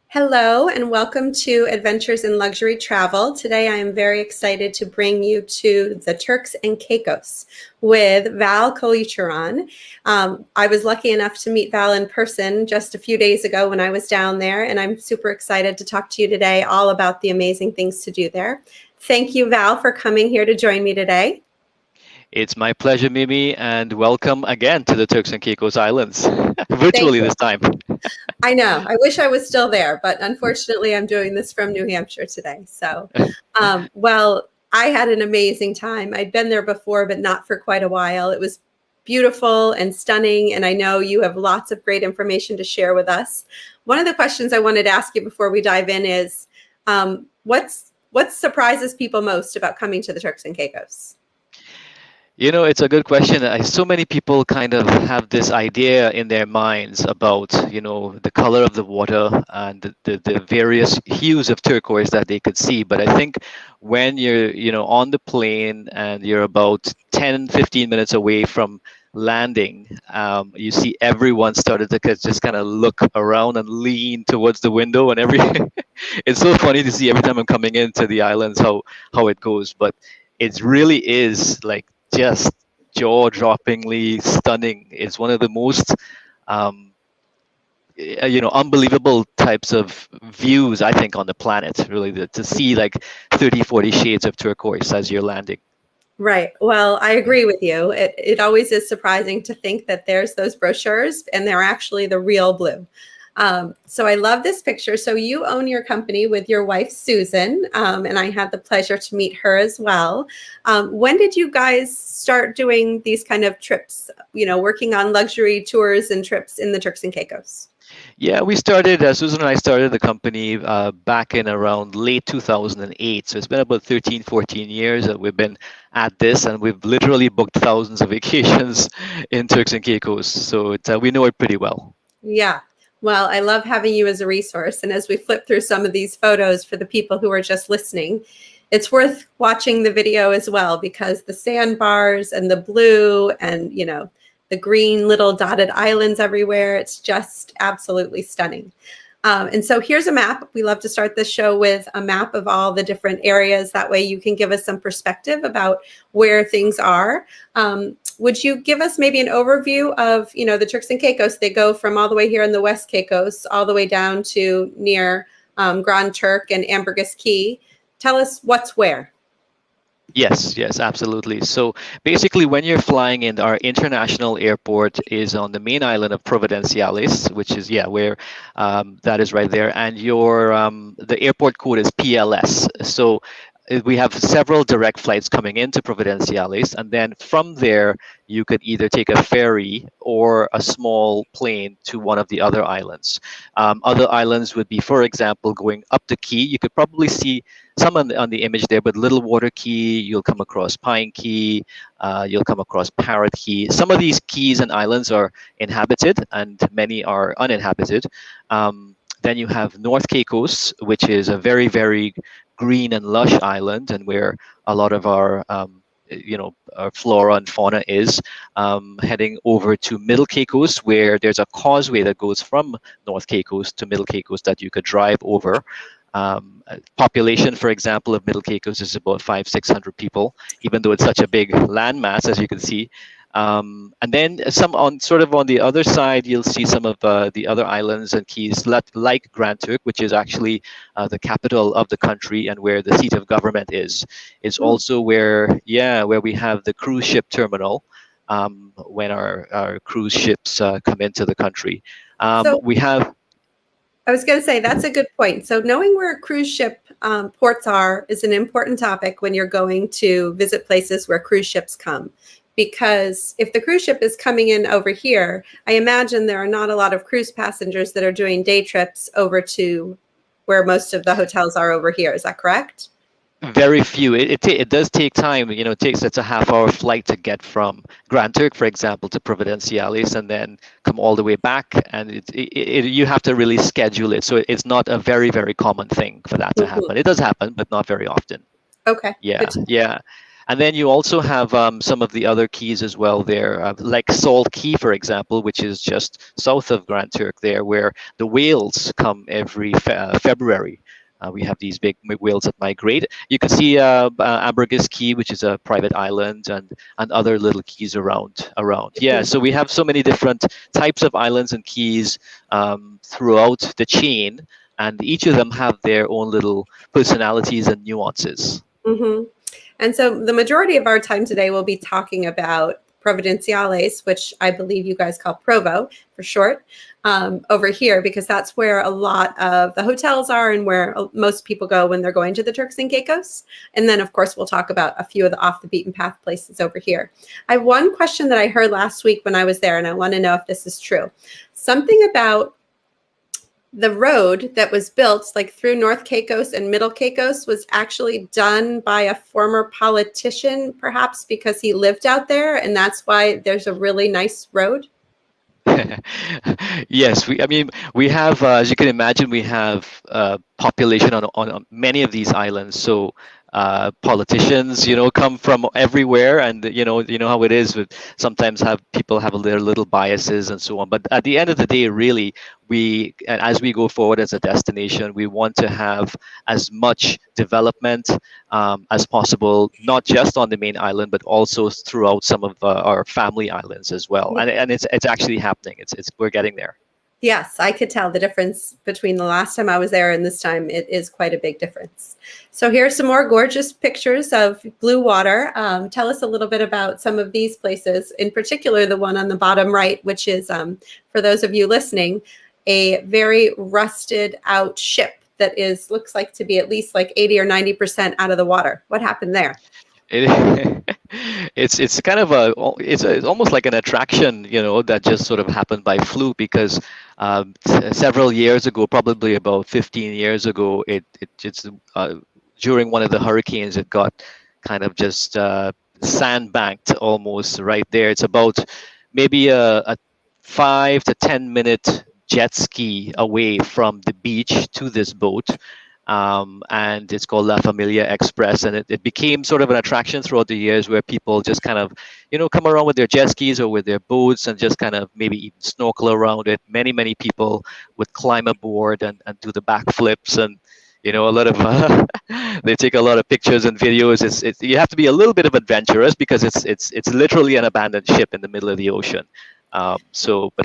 Hello and welcome to Adventures in Luxury Travel. Today I am very excited to bring you to the Turks and Caicos with Val I was lucky enough to meet Val in person just a few days ago when I was down there, and I'm super excited to talk to you today all about the amazing things to do there. Thank you, Val, for coming here to join me today. It's my pleasure, Mimi, and welcome again to the Turks and Caicos Islands, Thank virtually you. this time. I know. I wish I was still there, but unfortunately, I'm doing this from New Hampshire today. Well, I had an amazing time. I'd been there before, but not for quite a while. It was beautiful and stunning, and I know you have lots of great information to share with us. One of the questions I wanted to ask you before we dive in is, what surprises people most about coming to the Turks and Caicos? It's a good question. So many people kind of have this idea in their minds about, the color of the water and the various hues of turquoise that they could see. But I think when you're, on the plane and you're about 10, 15 minutes away from landing, you see everyone started to just kind of look around and lean towards the window and it's so funny to see every time I'm coming into the islands how it goes. But it really is like just jaw-droppingly stunning. It's one of the most unbelievable types of views I think on the planet, really, to see like 30, 40 shades of turquoise as you're landing. Right. Well, I agree with you. It always is surprising to think that there's those brochures and they're actually the real blue. So I love this picture. So you own your company with your wife, Susan, and I had the pleasure to meet her as well. When did you guys start doing these kind of trips, working on luxury tours and trips in the Turks and Caicos? Yeah, Susan and I started the company back in around late 2008. So it's been about 13, 14 years that we've been at this, and we've literally booked thousands of vacations in Turks and Caicos. So we know it pretty well. Yeah. Well, I love having you as a resource. And as we flip through some of these photos for the people who are just listening, it's worth watching the video as well, because the sandbars and the blue and, the green little dotted islands everywhere, it's just absolutely stunning. And so here's a map. We love to start this show with a map of all the different areas. That way you can give us some perspective about where things are. Would you give us maybe an overview of, the Turks and Caicos? They go from all the way here in the West Caicos, all the way down to near Grand Turk and Ambergris Caye. Tell us what's where. Yes, absolutely. So basically, when you're flying in, our international airport is on the main island of Providenciales, which is where that is right there, and the airport code is PLS. So we have several direct flights coming into Providenciales, and then from there you could either take a ferry or a small plane to one of the other islands. Other islands would be, for example, going up the Caye. You could probably see some on the image there, but Little Water Caye, you'll come across Pine Caye, you'll come across Parrot Caye. Some of these cays and islands are inhabited and many are uninhabited. Then you have North Caicos, which is a very, very green and lush island, and where a lot of our our flora and fauna is. Heading over to Middle Caicos, where there's a causeway that goes from North Caicos to Middle Caicos that you could drive over. Population, for example, of Middle Caicos is about 500-600 people, even though it's such a big landmass, as you can see. And then on the other side, you'll see some of the other islands and cays like Grand Turk, which is actually the capital of the country and where the seat of government is. It's also where we have the cruise ship terminal when our cruise ships come into the country. I was going to say, that's a good point. So knowing where cruise ship ports are is an important topic when you're going to visit places where cruise ships come. Because if the cruise ship is coming in over here, I imagine there are not a lot of cruise passengers that are doing day trips over to where most of the hotels are over here. Is that correct? Very few. It does take time. It's a half-hour flight to get from Grand Turk, for example, to Providenciales, and then come all the way back. And you have to really schedule it. So it's not a very, very common thing for that to happen. It does happen, but not very often. Okay. Yeah. And then you also have some of the other keys as well there, like Salt Key, for example, which is just south of Grand Turk there, where the whales come every February. We have these big whales that migrate. You can see Ambergris Key, which is a private island, and other little keys around. Yeah, so we have so many different types of islands and keys throughout the chain, and each of them have their own little personalities and nuances. Mm-hmm. And so the majority of our time today will be talking about Providenciales, which I believe you guys call Provo for short, over here, because that's where a lot of the hotels are and where most people go when they're going to the Turks and Caicos. And then, of course, we'll talk about a few of the off the beaten path places over here. I have one question that I heard last week when I was there, and I want to know if this is true. Something about the road that was built like through North Caicos and Middle Caicos was actually done by a former politician, perhaps because he lived out there, and that's why there's a really nice road. Yes, we have, as you can imagine, we have population on many of these islands. So politicians, come from everywhere, and you know how it is. With sometimes people have their little biases and so on. But at the end of the day, really, and as we go forward as a destination, we want to have as much development as possible, not just on the main island, but also throughout some of our family islands as well. And it's actually happening. We're getting there. Yes, I could tell the difference between the last time I was there and this time. It is quite a big difference. So here are some more gorgeous pictures of blue water. Tell us a little bit about some of these places, in particular the one on the bottom right, which is, for those of you listening, a very rusted out ship that looks like to be at least like 80 or 90% out of the water. What happened there? It's kind of it's almost like an attraction, that just sort of happened by fluke, because several years ago, probably about 15 years ago, it's during one of the hurricanes, it got kind of just sandbanked almost right there. It's about maybe a 5 to 10 minute jet ski away from the beach to this boat. And it's called La Familia Express, and it became sort of an attraction throughout the years, where people just kind of, come around with their jet skis or with their boats and just kind of maybe even snorkel around it. Many people would climb aboard and do the backflips, and a lot of they take a lot of pictures and videos. You have to be a little bit of adventurous, because it's literally an abandoned ship in the middle of the ocean. But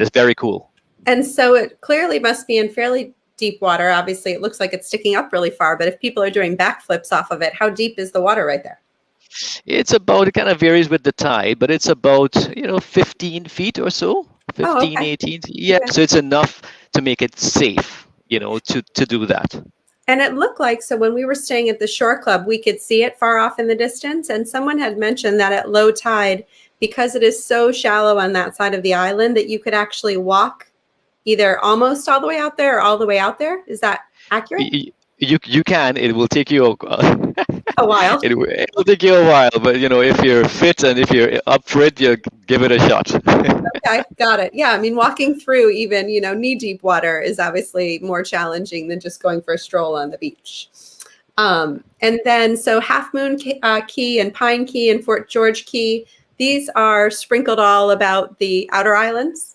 it's very cool. And so it clearly must be in fairly deep water. Obviously, it looks like it's sticking up really far, but if people are doing backflips off of it, how deep is the water right there? It kind of varies with the tide, but it's about 15 feet or so, 15, okay. 18. Yeah, okay. So it's enough to make it safe, to do that. And it looked like, so when we were staying at the Shore Club, we could see it far off in the distance, and someone had mentioned that at low tide, because it is so shallow on that side of the island, that you could actually walk either almost all the way out there or all the way out there. Is that accurate? You can. It will take you a while. It will take you a while, but if you're fit and if you're up for it, you give it a shot. Okay, got it. Yeah, walking through even knee-deep water is obviously more challenging than just going for a stroll on the beach. And then so Half Moon Key and Pine Key and Fort George Key, these are sprinkled all about the outer islands.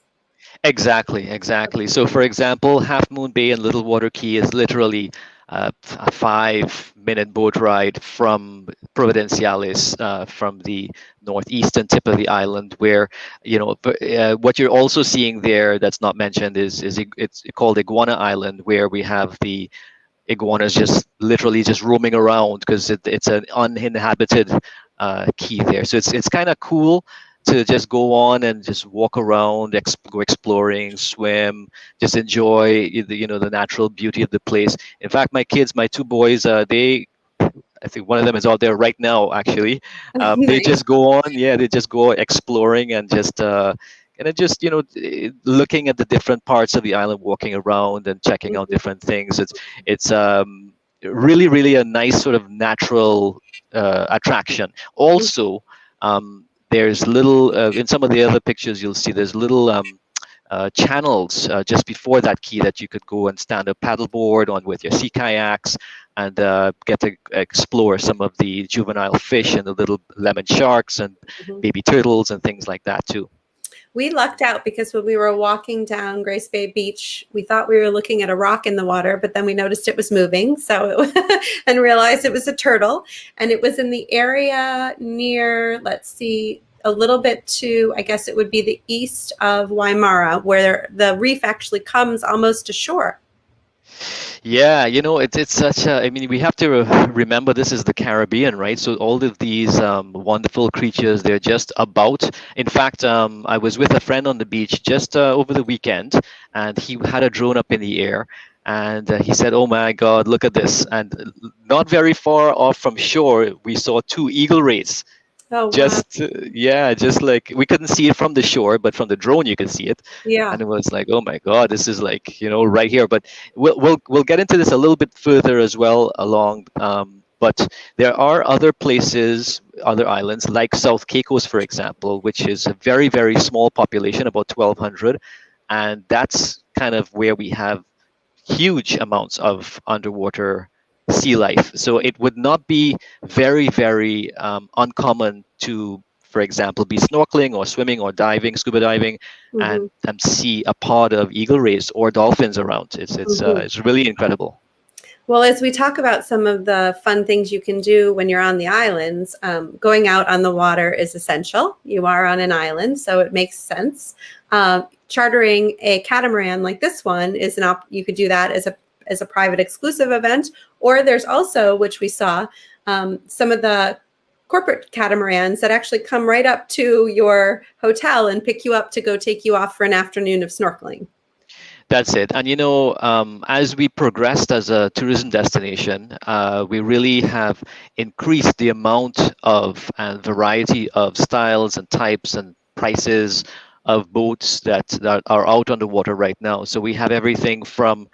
Exactly. So, for example, Half Moon Bay and Little Water Key is literally a 5-minute boat ride from Providenciales, from the northeastern tip of the island, where what you're also seeing there that's not mentioned is it's called Iguana Island, where we have the iguanas just literally just roaming around, because it's an uninhabited key there. So it's kind of cool to just go on and just walk around, go exploring, swim, just enjoy the natural beauty of the place. In fact, my two boys, I think one of them is out there right now, actually. They just go on, they just go exploring and just looking at the different parts of the island, walking around and checking out different things. It's really, really a nice sort of natural attraction. Also, there's little in some of the other pictures you'll see there's little channels just before that key that you could go and stand up paddleboard on with your sea kayaks and get to explore some of the juvenile fish and the little lemon sharks and Mhm. baby turtles and things like that too. We lucked out because when we were walking down Grace Bay Beach, we thought we were looking at a rock in the water, but then we noticed it was moving. So and realized it was a turtle, and it was in the area near, let's see, a little bit to, I guess it would be the east of Waimara, where the reef actually comes almost to shore. Yeah, it's such a, I mean, we have to remember this is the Caribbean, right? So all of these wonderful creatures, they're just about. In fact, I was with a friend on the beach just over the weekend, and he had a drone up in the air, and he said, "Oh my God, look at this!" And not very far off from shore, we saw two eagle rays. Oh, wow. Just yeah, just like we couldn't see it from the shore, but from the drone you could see it, Yeah. and it was like, oh my God, this is like right here. But we'll get into this a little bit further as well along. But there are other places, other islands like South Caicos, for example, which is a very very small population, about 1,200, and that's kind of where we have huge amounts of underwater sea life. So it would not be very, very uncommon to, for example, be snorkeling or swimming or diving, scuba diving, and see a pod of eagle rays or dolphins around. It's really incredible. Well, as we talk about some of the fun things you can do when you're on the islands, going out on the water is essential. You are on an island, so it makes sense. Chartering a catamaran like this one is you could do that as a private exclusive event, or there's also, which we saw, some of the corporate catamarans that actually come right up to your hotel and pick you up to go take you off for an afternoon of snorkeling. That's it. And as we progressed as a tourism destination, we really have increased the amount of and variety of styles and types and prices of boats that are out on the water right now. So we have everything from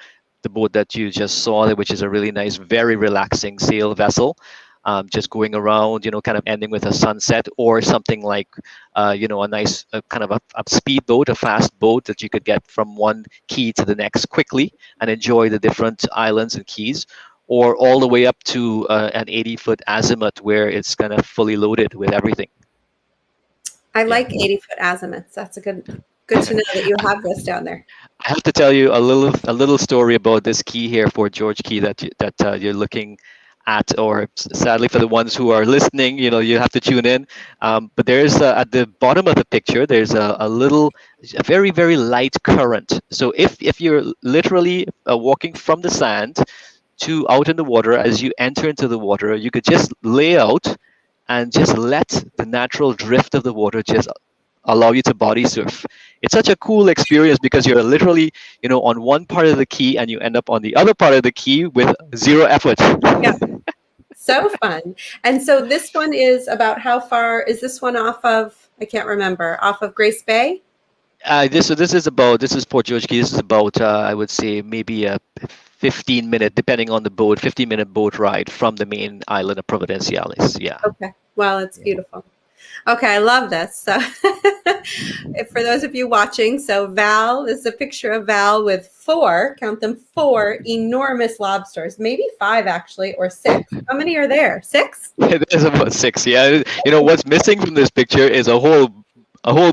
the boat that you just saw, which is a really nice, very relaxing sail vessel, just going around, kind of ending with a sunset, or something like, a nice kind of a speedboat, a fast boat that you could get from one key to the next quickly and enjoy the different islands and keys, or all the way up to an 80-foot azimuth where it's kind of fully loaded with everything. I like 80-foot azimuths. That's a good to know that you have this down there. I have to tell you a little story about this key here, Fort George Key, that you're looking at, or sadly for the ones who are listening, you have to tune in. But there's at the bottom of the picture, there's a very very light current. So if you're literally walking from the sand to out in the water, as you enter into the water, you could just lay out and just let the natural drift of the water just allow you to body surf. It's such a cool experience because you're literally, on one part of the key and you end up on the other part of the key with zero effort. Yeah. So fun. And so this one is about, how far is this one off of, I can't remember, off of Grace Bay? This is Port George Key. This is about, I would say, maybe a 15-minute, depending on the boat, 15-minute boat ride from the main island of Providenciales. Yeah. Okay. Well, it's beautiful. Okay, I love this. So for those of you watching, so Val, this is a picture of Val with 4, count them, 4 enormous lobsters, maybe 5 actually, or 6. How many are there? 6? There's about 6. Yeah. What's missing from this picture is a whole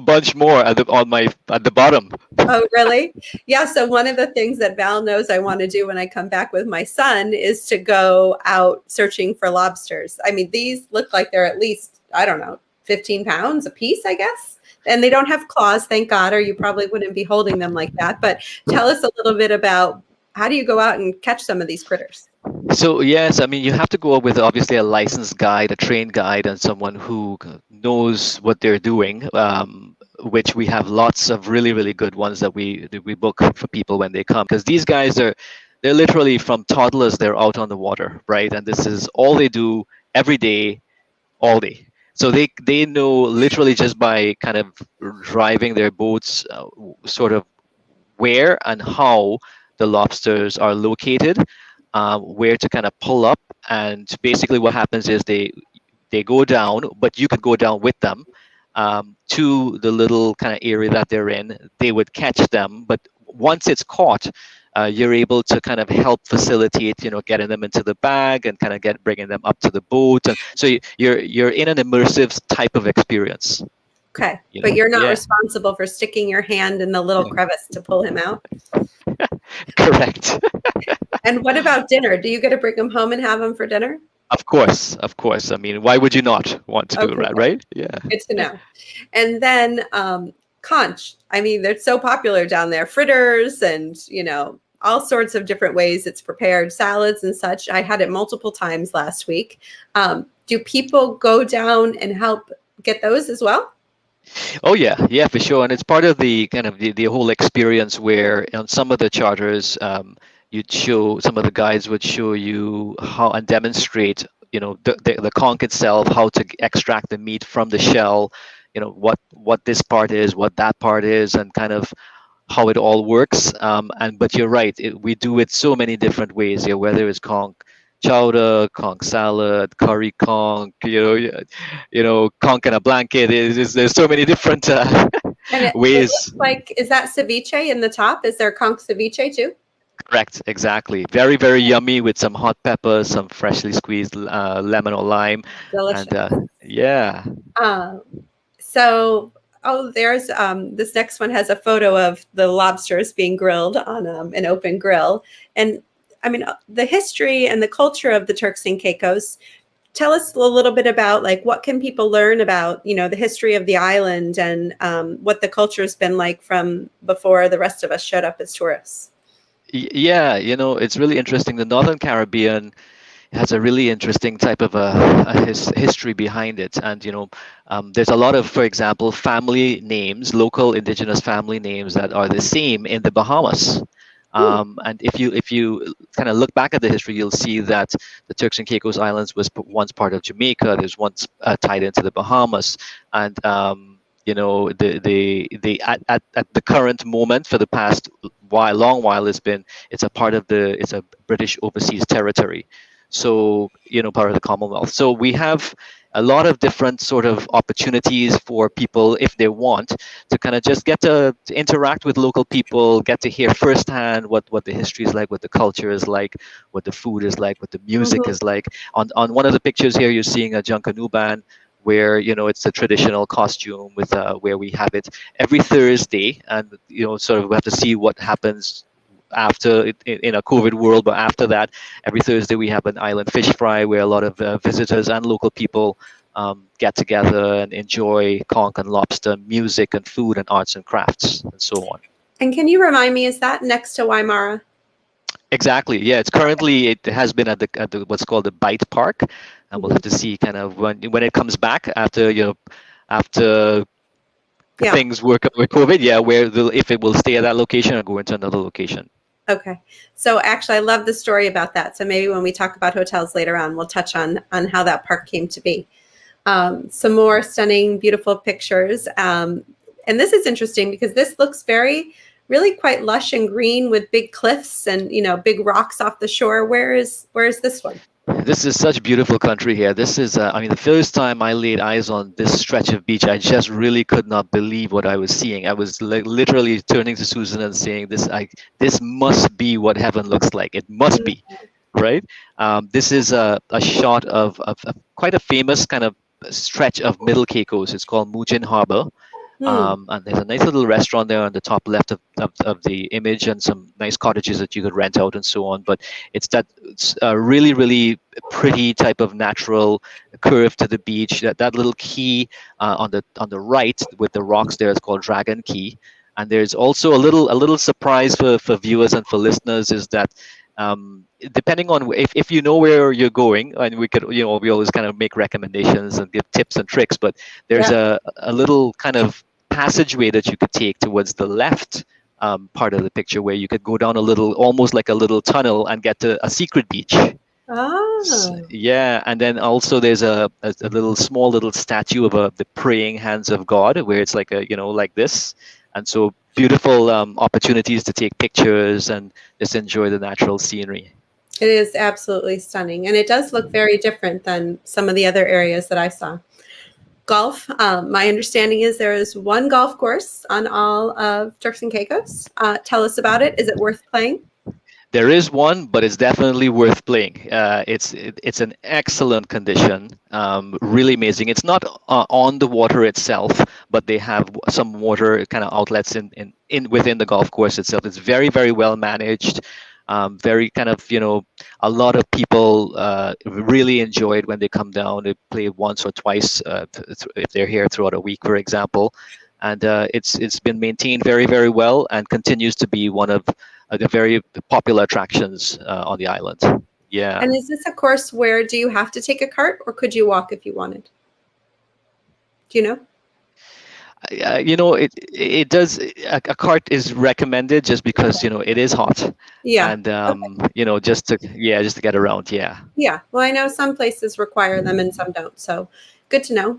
bunch more at the bottom. Oh, really? Yeah. So one of the things that Val knows I want to do when I come back with my son is to go out searching for lobsters. I mean, these look like they're at least, I don't know, 15 pounds a piece, I guess. And they don't have claws, thank God, or you probably wouldn't be holding them like that. But tell us a little bit about, how do you go out and catch some of these critters? So yes, I mean, you have to go with obviously a licensed guide, a trained guide, and someone who knows what they're doing. Which we have lots of really, really good ones that we book for people when they come, because these guys they're literally from toddlers, they're out on the water, right? And this is all they do every day, all day. So they know literally just by kind of driving their boats, sort of where and how the lobsters are located, where to kind of pull up, and basically what happens is they go down, but you could go down with them. to the little kind of area that they're in. They would catch them, but once it's caught, you're able to kind of help facilitate, getting them into the bag and kind of bringing them up to the boat, and so you're in an immersive type of experience. Okay, but you're not Yeah. responsible for sticking your hand in the little crevice to pull him out. Correct. And what about dinner? Do you get to bring him home and have him for dinner? Of course. I mean, why would you not want to do that, right? Yeah. Good to know. And then conch. I mean, they're so popular down there. Fritters and, all sorts of different ways it's prepared, salads and such. I had it multiple times last week. Do people go down and help get those as well? Oh yeah, for sure. And it's part of the kind of the whole experience where on some of the charters, some of the guides would show you how and demonstrate, the conch itself, how to extract the meat from the shell, what this part is, what that part is, and kind of how it all works. But you're right, we do it so many different ways here, whether it's conch chowder, conch salad, curry conch, conch in a blanket. There's so many different ways. It looks like, is that ceviche in the top? Is there conch ceviche too? Correct, exactly. Very, very yummy with some hot peppers, some freshly squeezed lemon or lime. Delicious. And yeah. There's this next one has a photo of the lobsters being grilled on an open grill. And I mean, the history and the culture of the Turks and Caicos. Tell us a little bit about what can people learn about, the history of the island and what the culture has been like from before the rest of us showed up as tourists. Yeah, it's really interesting. The Northern Caribbean has a really interesting type of a history behind it. And, there's a lot of, for example, family names, local indigenous family names that are the same in the Bahamas. And if you kind of look back at the history, you'll see that the Turks and Caicos Islands was once part of Jamaica. There's once tied into the Bahamas, and at the current moment, for the past long while, it's a part of it's a British overseas territory. So part of the Commonwealth. So we have a lot of different sort of opportunities for people, if they want, to kind of just get to interact with local people, get to hear firsthand what the history is like, what the culture is like, what the food is like, what the music is like. On one of the pictures here, you're seeing a Junkanoo where it's a traditional costume with where we have it every Thursday, and sort of we have to see what happens after in a COVID world, but after that, every Thursday we have an island fish fry where a lot of visitors and local people get together and enjoy conch and lobster, music and food and arts and crafts and so on. And can you remind me, is that next to Waimara? Exactly. Yeah, it has been at the what's called the Bite Park, and we'll have to see kind of when it comes back after things work out with COVID. Yeah, if it will stay at that location or go into another location. Okay. So actually, I love the story about that. So maybe when we talk about hotels later on, we'll touch on how that park came to be. Some more stunning, beautiful pictures. And this is interesting because this looks really quite lush and green with big cliffs and, big rocks off the shore. Where is this one? This is such beautiful country here. This is, the first time I laid eyes on this stretch of beach, I just really could not believe what I was seeing. I was literally turning to Susan and saying, this must be what heaven looks like. It must be, right? This is a shot of quite a famous kind of stretch of Middle Caicos. It's called Mujin Harbor. And there's a nice little restaurant there on the top left of the image, and some nice cottages that you could rent out and so on. But it's really, really pretty type of natural curve to the beach. That little key on the right with the rocks there is called Dragon Key. And there's also a little surprise for viewers and for listeners is that depending on if you know where you're going, and we always kind of make recommendations and give tips and tricks, but there's a little kind of passageway that you could take towards the left part of the picture where you could go down almost like a little tunnel and get to a secret beach. Oh. Yeah, and then also there's a small little statue of the praying hands of God where it's like like this, and so beautiful opportunities to take pictures and just enjoy the natural scenery. It is absolutely stunning, and it does look very different than some of the other areas that I saw. Golf. My understanding is there is one golf course on all of Turks and Caicos. Tell us about it. Is it worth playing? There is one, but it's definitely worth playing. It's an excellent condition, really amazing. It's not on the water itself, but they have some water kind of outlets in within the golf course itself. It's very, very well managed. Very kind of, a lot of people really enjoy it when they come down. They play once or twice if they're here throughout a week, for example. And it's been maintained very, very well and continues to be one of the very popular attractions on the island. Yeah. And is this a course where do you have to take a cart or could you walk if you wanted? Do you know? It does. A cart is recommended just because it is hot. Yeah. And just to get around. Yeah. Yeah. Well, I know some places require them and some don't. So good to know.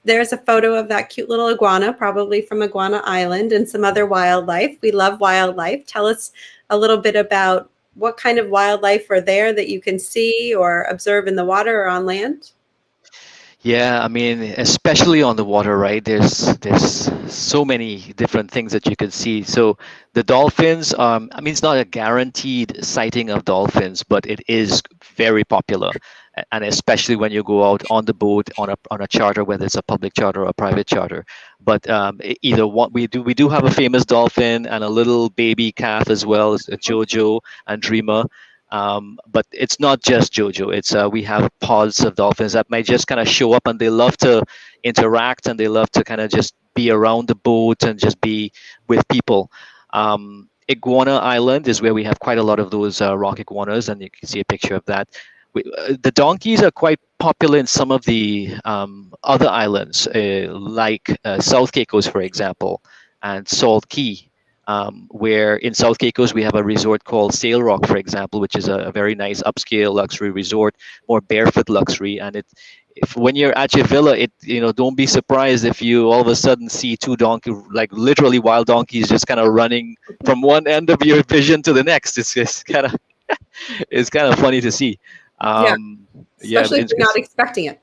There's a photo of that cute little iguana, probably from Iguana Island, and some other wildlife. We love wildlife. Tell us a little bit about what kind of wildlife are there that you can see or observe in the water or on land. Yeah, I mean, especially on the water, right? There's so many different things that you can see. So the dolphins, I mean, it's not a guaranteed sighting of dolphins, but it is very popular, and especially when you go out on the boat on a charter, whether it's a public charter or a private charter. But either one, we do have a famous dolphin and a little baby calf as well, as Jojo and Dreamer. But it's not just Jojo. It's we have pods of dolphins that might just kind of show up, and they love to interact, and they love to kind of just be around the boat and just be with people. Iguana Island is where we have quite a lot of those rock iguanas, and you can see a picture of that. The donkeys are quite popular in some of the other islands, like South Caicos, for example, and Salt Key. Where in South Caicos we have a resort called Sail Rock, for example, which is a very nice upscale luxury resort, more barefoot luxury. And when you're at your villa, don't be surprised if you all of a sudden see two like literally wild donkeys, just kind of running from one end of your vision to the next. It's kind of funny to see. Especially if you're not expecting it.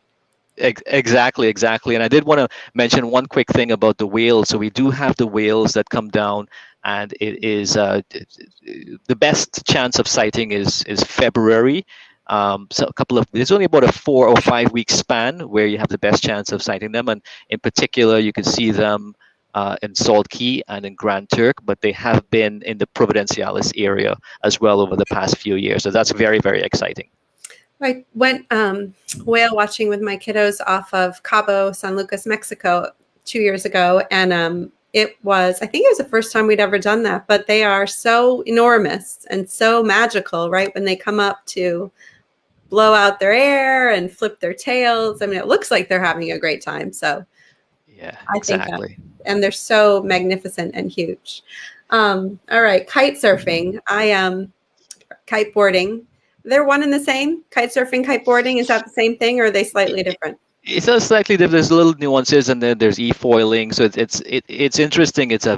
Exactly. And I did want to mention one quick thing about the whales. So we do have the whales that come down, and it is the best chance of sighting is February. So there's only about a 4 or 5 week span where you have the best chance of sighting them, and in particular you can see them in Salt Key and in Grand Turk, but they have been in the Providenciales area as well over the past few years. So that's very, very exciting. I went whale watching with my kiddos off of Cabo San Lucas, Mexico 2 years ago. And I think it was the first time we'd ever done that, but they are so enormous and so magical, right? When they come up to blow out their air and flip their tails. I mean, it looks like they're having a great time. So yeah, exactly. And they're so magnificent and huge. All right. Kite surfing. Kiteboarding. They're one and the same? Kite surfing, kiteboarding, is that the same thing, or are they slightly different? It's a slightly different. There's little nuances, and then there's e-foiling. So it's interesting. It's a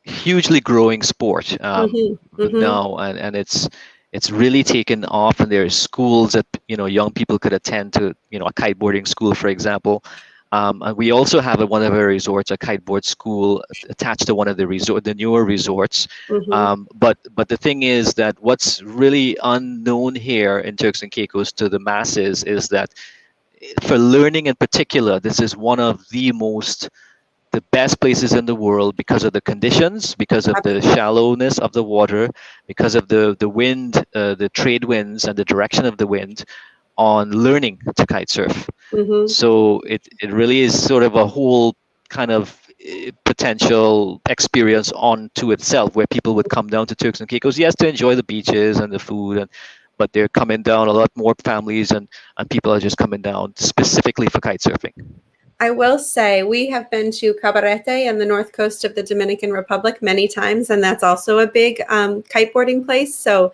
hughtely growing sport now, and it's really taken off. And there's schools that young people could attend to. A kiteboarding school, for example. And we also have at one of our resorts a kiteboard school attached to one of the newer resorts. But the thing is that what's really unknown here in Turks and Caicos to the masses is that for learning in particular, this is one of the best places in the world because of the conditions, because of the shallowness of the water, because of the wind, the trade winds, and the direction of the wind on learning to kite surf. So it really is sort of a whole kind of potential experience onto itself, where people would come down to Turks and Caicos, yes, to enjoy the beaches and the food, but they're coming down, a lot more families and people are just coming down specifically for kite surfing. I will say we have been to Cabarete and the north coast of the Dominican Republic many times, and that's also a big kiteboarding place. So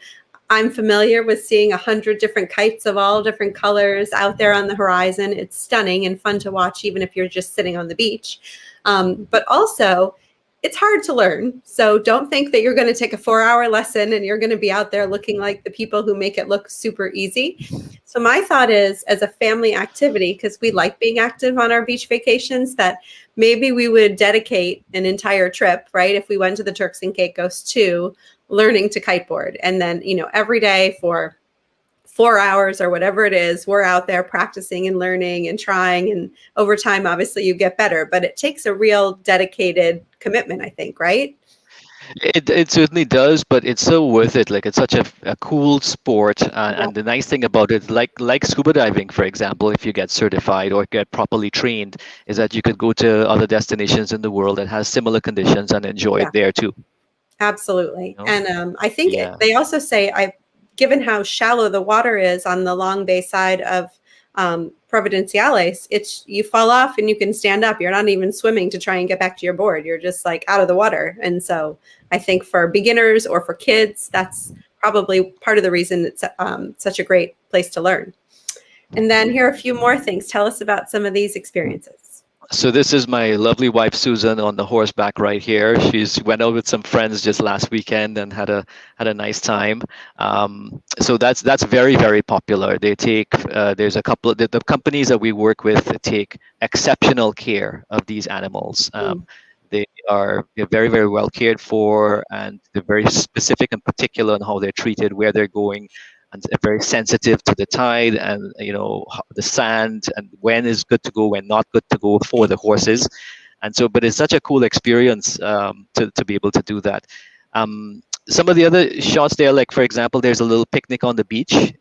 I'm familiar with seeing 100 different kites of all different colors out there on the horizon. It's stunning and fun to watch, even if you're just sitting on the beach. But also, it's hard to learn. So don't think that you're going to take a 4-hour lesson and you're going to be out there looking like the people who make it look super easy. So my thought is, as a family activity, because we like being active on our beach vacations, that maybe we would dedicate an entire trip, right? If we went to the Turks and Caicos, to learning to kiteboard. And then, every day for 4 hours or whatever it is, we're out there practicing and learning and trying. And over time, obviously, you get better. But it takes a real dedicated commitment, I think, right? It certainly does, but it's so worth it. Like, it's such a cool sport, and the nice thing about it, like scuba diving, for example, if you get certified or get properly trained, is that you could go to other destinations in the world that has similar conditions and enjoy it there too. Absolutely. You know? And I think they also say, given how shallow the water is on the Long Bay side of Providenciales, you fall off and you can stand up. You're not even swimming to try and get back to your board. You're just like out of the water. And so I think for beginners or for kids, that's probably part of the reason it's such a great place to learn. And then here are a few more things. Tell us about some of these experiences. So this is my lovely wife Susan on the horseback right here. She's went out with some friends just last weekend and had a nice time. So that's very, very popular. They take there's a couple of the companies that we work with take exceptional care of these animals. They're very, very well cared for, and they're very specific and particular on how they're treated, where they're going, and very sensitive to the tide and the sand, and when is good to go, when not good to go for the horses. And so, but it's such a cool experience to be able to do that. Some of the other shots there, like for example, there's a little picnic on the beach.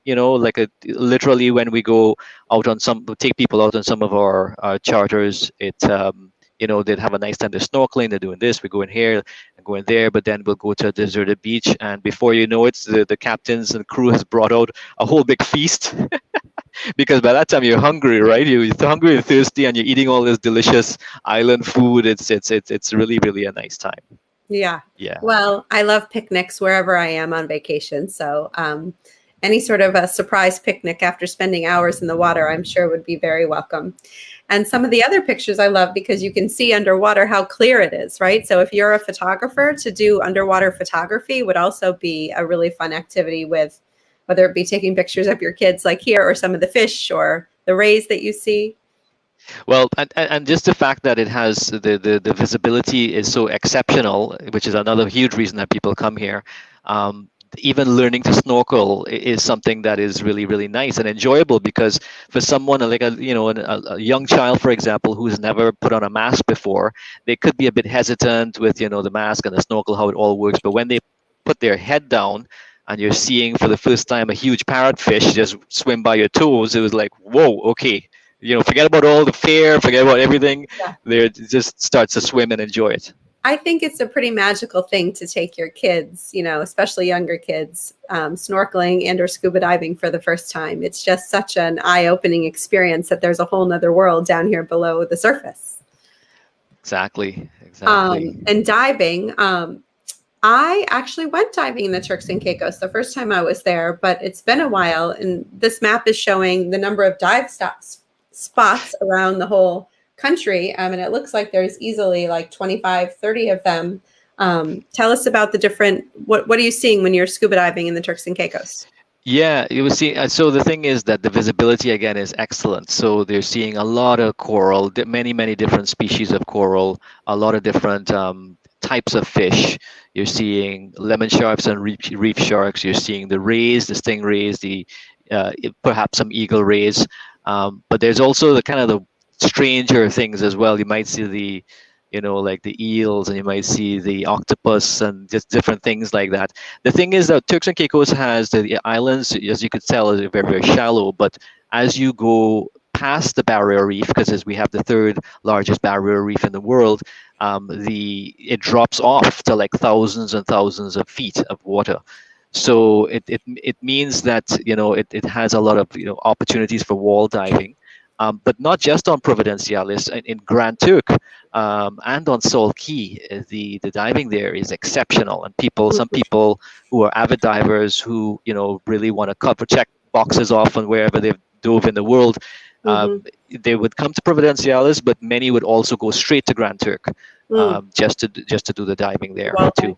Literally when we go out on take people out on some of our charters, they'd have a nice time. They're snorkeling, they're doing this, we go in here and go in there, but then we'll go to a deserted beach, and before you know it, the captains and crew has brought out a whole big feast. Because by that time you're hungry, right? You're hungry and thirsty, and you're eating all this delicious island food. It's really, really a nice time. Yeah. Yeah. Well, I love picnics wherever I am on vacation. So any sort of a surprise picnic after spending hours in the water, I'm sure would be very welcome. And some of the other pictures I love because you can see underwater how clear it is, right? So if you're a photographer, to do underwater photography would also be a really fun activity, with whether it be taking pictures of your kids like here, or some of the fish or the rays that you see. Well, and just the fact that it has the visibility is so exceptional, which is another huge reason that people come here. Even learning to snorkel is something that is really, really nice and enjoyable, because for someone like a young child, for example, who's never put on a mask before, they could be a bit hesitant with the mask and the snorkel, how it all works. But when they put their head down and you're seeing for the first time a huge parrotfish just swim by your toes, it was like, whoa, okay, forget about all the fear, forget about everything. Yeah. There, just starts to swim and enjoy it. I think it's a pretty magical thing to take your kids, especially younger kids, snorkeling and or scuba diving for the first time. It's just such an eye-opening experience that there's a whole nother world down here below the surface. Exactly. And diving, I actually went diving in the Turks and Caicos the first time I was there, but it's been a while. And this map is showing the number of dive spots around the whole country, and it looks like there's easily like 25, 30 of them. Tell us about the different, what are you seeing when you're scuba diving in the Turks and Caicos? Yeah, you will see. So the thing is that the visibility again is excellent. So they're seeing a lot of coral, many different species of coral, a lot of different types of fish. You're seeing lemon sharks and reef sharks. You're seeing the rays, the stingrays, perhaps some eagle rays. But there's also the kind of the stranger things as well. You might see the like the eels, and you might see the octopus, and just different things like that. The thing is that Turks and Caicos has the islands, as you could tell, is very, very shallow. But as you go past the barrier reef, because as we have the third largest barrier reef in the world, it drops off to like thousands and thousands of feet of water. So it means that it has a lot of opportunities for wall diving. But not just on Providenciales, in Grand Turk and on Salt Key, the diving there is exceptional. And some people who are avid divers who really want to check boxes off on wherever they've dove in the world, they would come to Providenciales, but many would also go straight to Grand Turk just to do the diving there Well, too.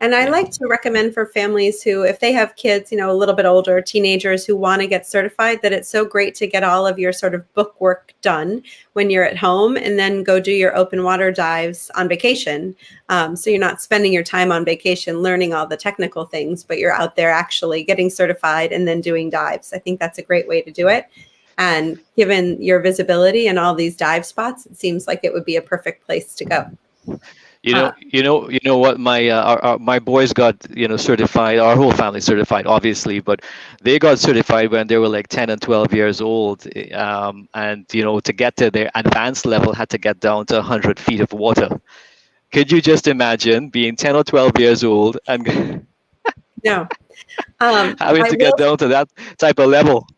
and I Yeah. like to recommend for families who, if they have kids, you know, a little bit older, teenagers who want to get certified, that it's so great to get all of your sort of book work done when you're at home and then go do your open water dives on vacation. So you're not spending your time on vacation learning all the technical things, but you're out there actually getting certified and then doing dives. I think that's a great way to do it. And given your visibility and all these dive spots, it seems like it would be a perfect place to go. You know what? My boys got certified. Our whole family certified, obviously, but they got certified when they were like 10 and 12 years old. And to get to their advanced level, had to get down to 100 feet of water. Could you just imagine being 10 or 12 years old and No. having to get down to that type of level?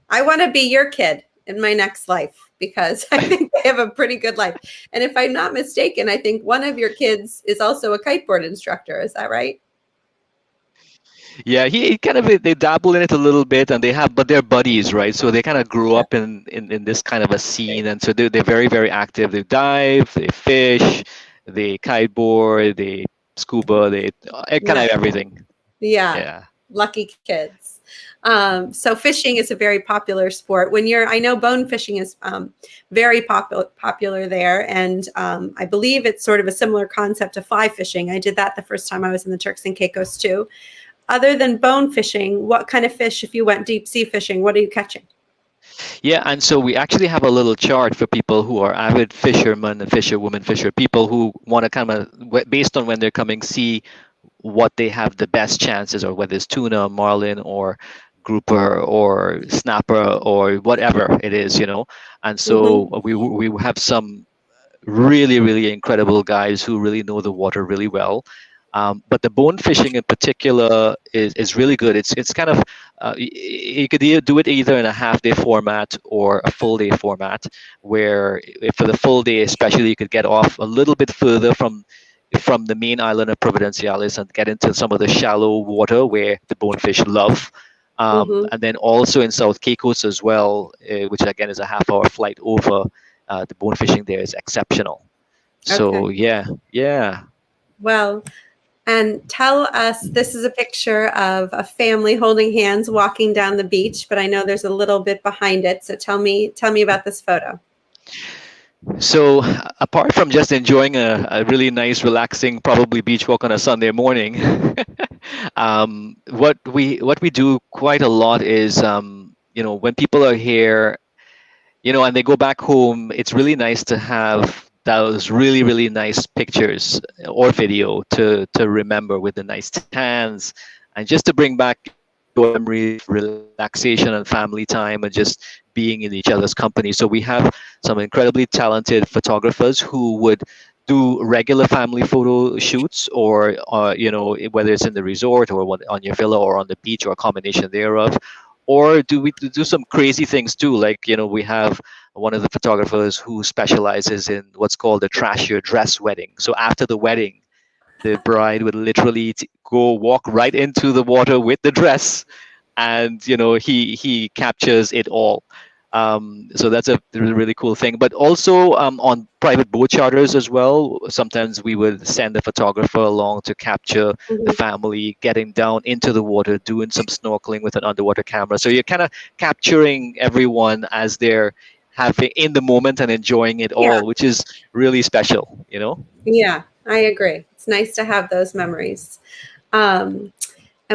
I want to be your kid in my next life because I think they have a pretty good life. And if I'm not mistaken, I think one of your kids is also a kiteboard instructor. Is that right? Yeah, he kind of they dabble in it a little bit, and but they're buddies, right? So they kind of grew up in this kind of a scene, and so they're very, very active. They dive, they fish, they kiteboard, they scuba, they kind of everything. Yeah. Lucky kids. So fishing is a very popular sport. I know bone fishing is very popular there, and I believe it's sort of a similar concept to fly fishing. I did that the first time I was in the Turks and Caicos too. Other than bone fishing, what kind of fish, if you went deep sea fishing, what are you catching? Yeah, and so we actually have a little chart for people who are avid fishermen and fisherwomen, people who want to kind of, based on when they're coming, see what they have the best chances, or whether it's tuna, marlin, or grouper, or snapper, or whatever it is, And so we have some really, really incredible guys who really know the water really well. But the bone fishing in particular is really good. It's kind of you could do it either in a half-day format or a full-day format, where for the full day especially, you could get off a little bit further from the main island of Providenciales and get into some of the shallow water where the bonefish love. And then also in South Caicos as well, which again is a half-hour flight over. The bone fishing there is exceptional. So yeah. Well, and tell us, this is a picture of a family holding hands walking down the beach, but I know there's a little bit behind it. So tell me about this photo. So apart from just enjoying a really nice, relaxing, probably beach walk on a Sunday morning, what we do quite a lot is, when people are here, and they go back home, it's really nice to have those really, really nice pictures or video to remember, with the nice tans, and just to bring back memories, relaxation, and family time, and just being in each other's company. So we have some incredibly talented photographers who would do regular family photo shoots, or whether it's in the resort or on your villa or on the beach, or a combination thereof. Or do we do some crazy things too? Like, we have one of the photographers who specializes in what's called a trash your dress wedding. So after the wedding, the bride would literally go walk right into the water with the dress, and he captures it all. So that's a really cool thing. But also on private boat charters as well, sometimes we would send a photographer along to capture the family getting down into the water, doing some snorkeling with an underwater camera. So you're kind of capturing everyone as they're having in the moment and enjoying it all, which is really special, Yeah, I agree. It's nice to have those memories. And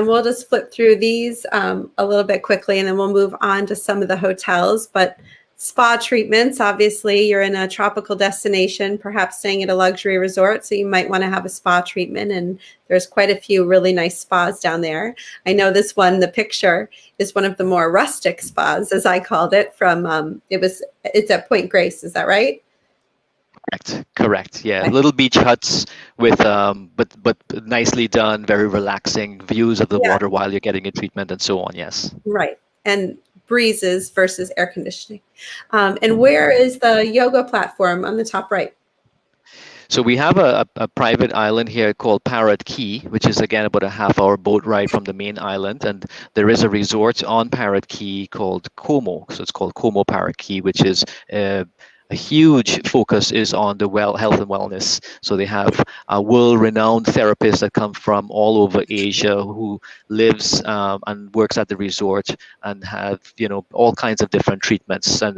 we'll just flip through these a little bit quickly, and then we'll move on to some of the hotels. But spa treatments, obviously, you're in a tropical destination, perhaps staying at a luxury resort, so you might want to have a spa treatment. And there's quite a few really nice spas down there. I know this one, the picture, is one of the more rustic spas, as I called it, from it's at Point Grace. Is that right? Correct. Yeah, little beach huts with but nicely done, very relaxing views of the water while you're getting a treatment and so on. Yes. Right. And breezes versus air conditioning. And where is the yoga platform on the top right? So we have a private island here called Parrot Key, which is again about a half-hour boat ride from the main island, and there is a resort on Parrot Key called Como. So it's called Como Parrot Key, which is a huge focus is on the health and wellness. So they have world-renowned therapists that come from all over Asia who lives and works at the resort and have all kinds of different treatments and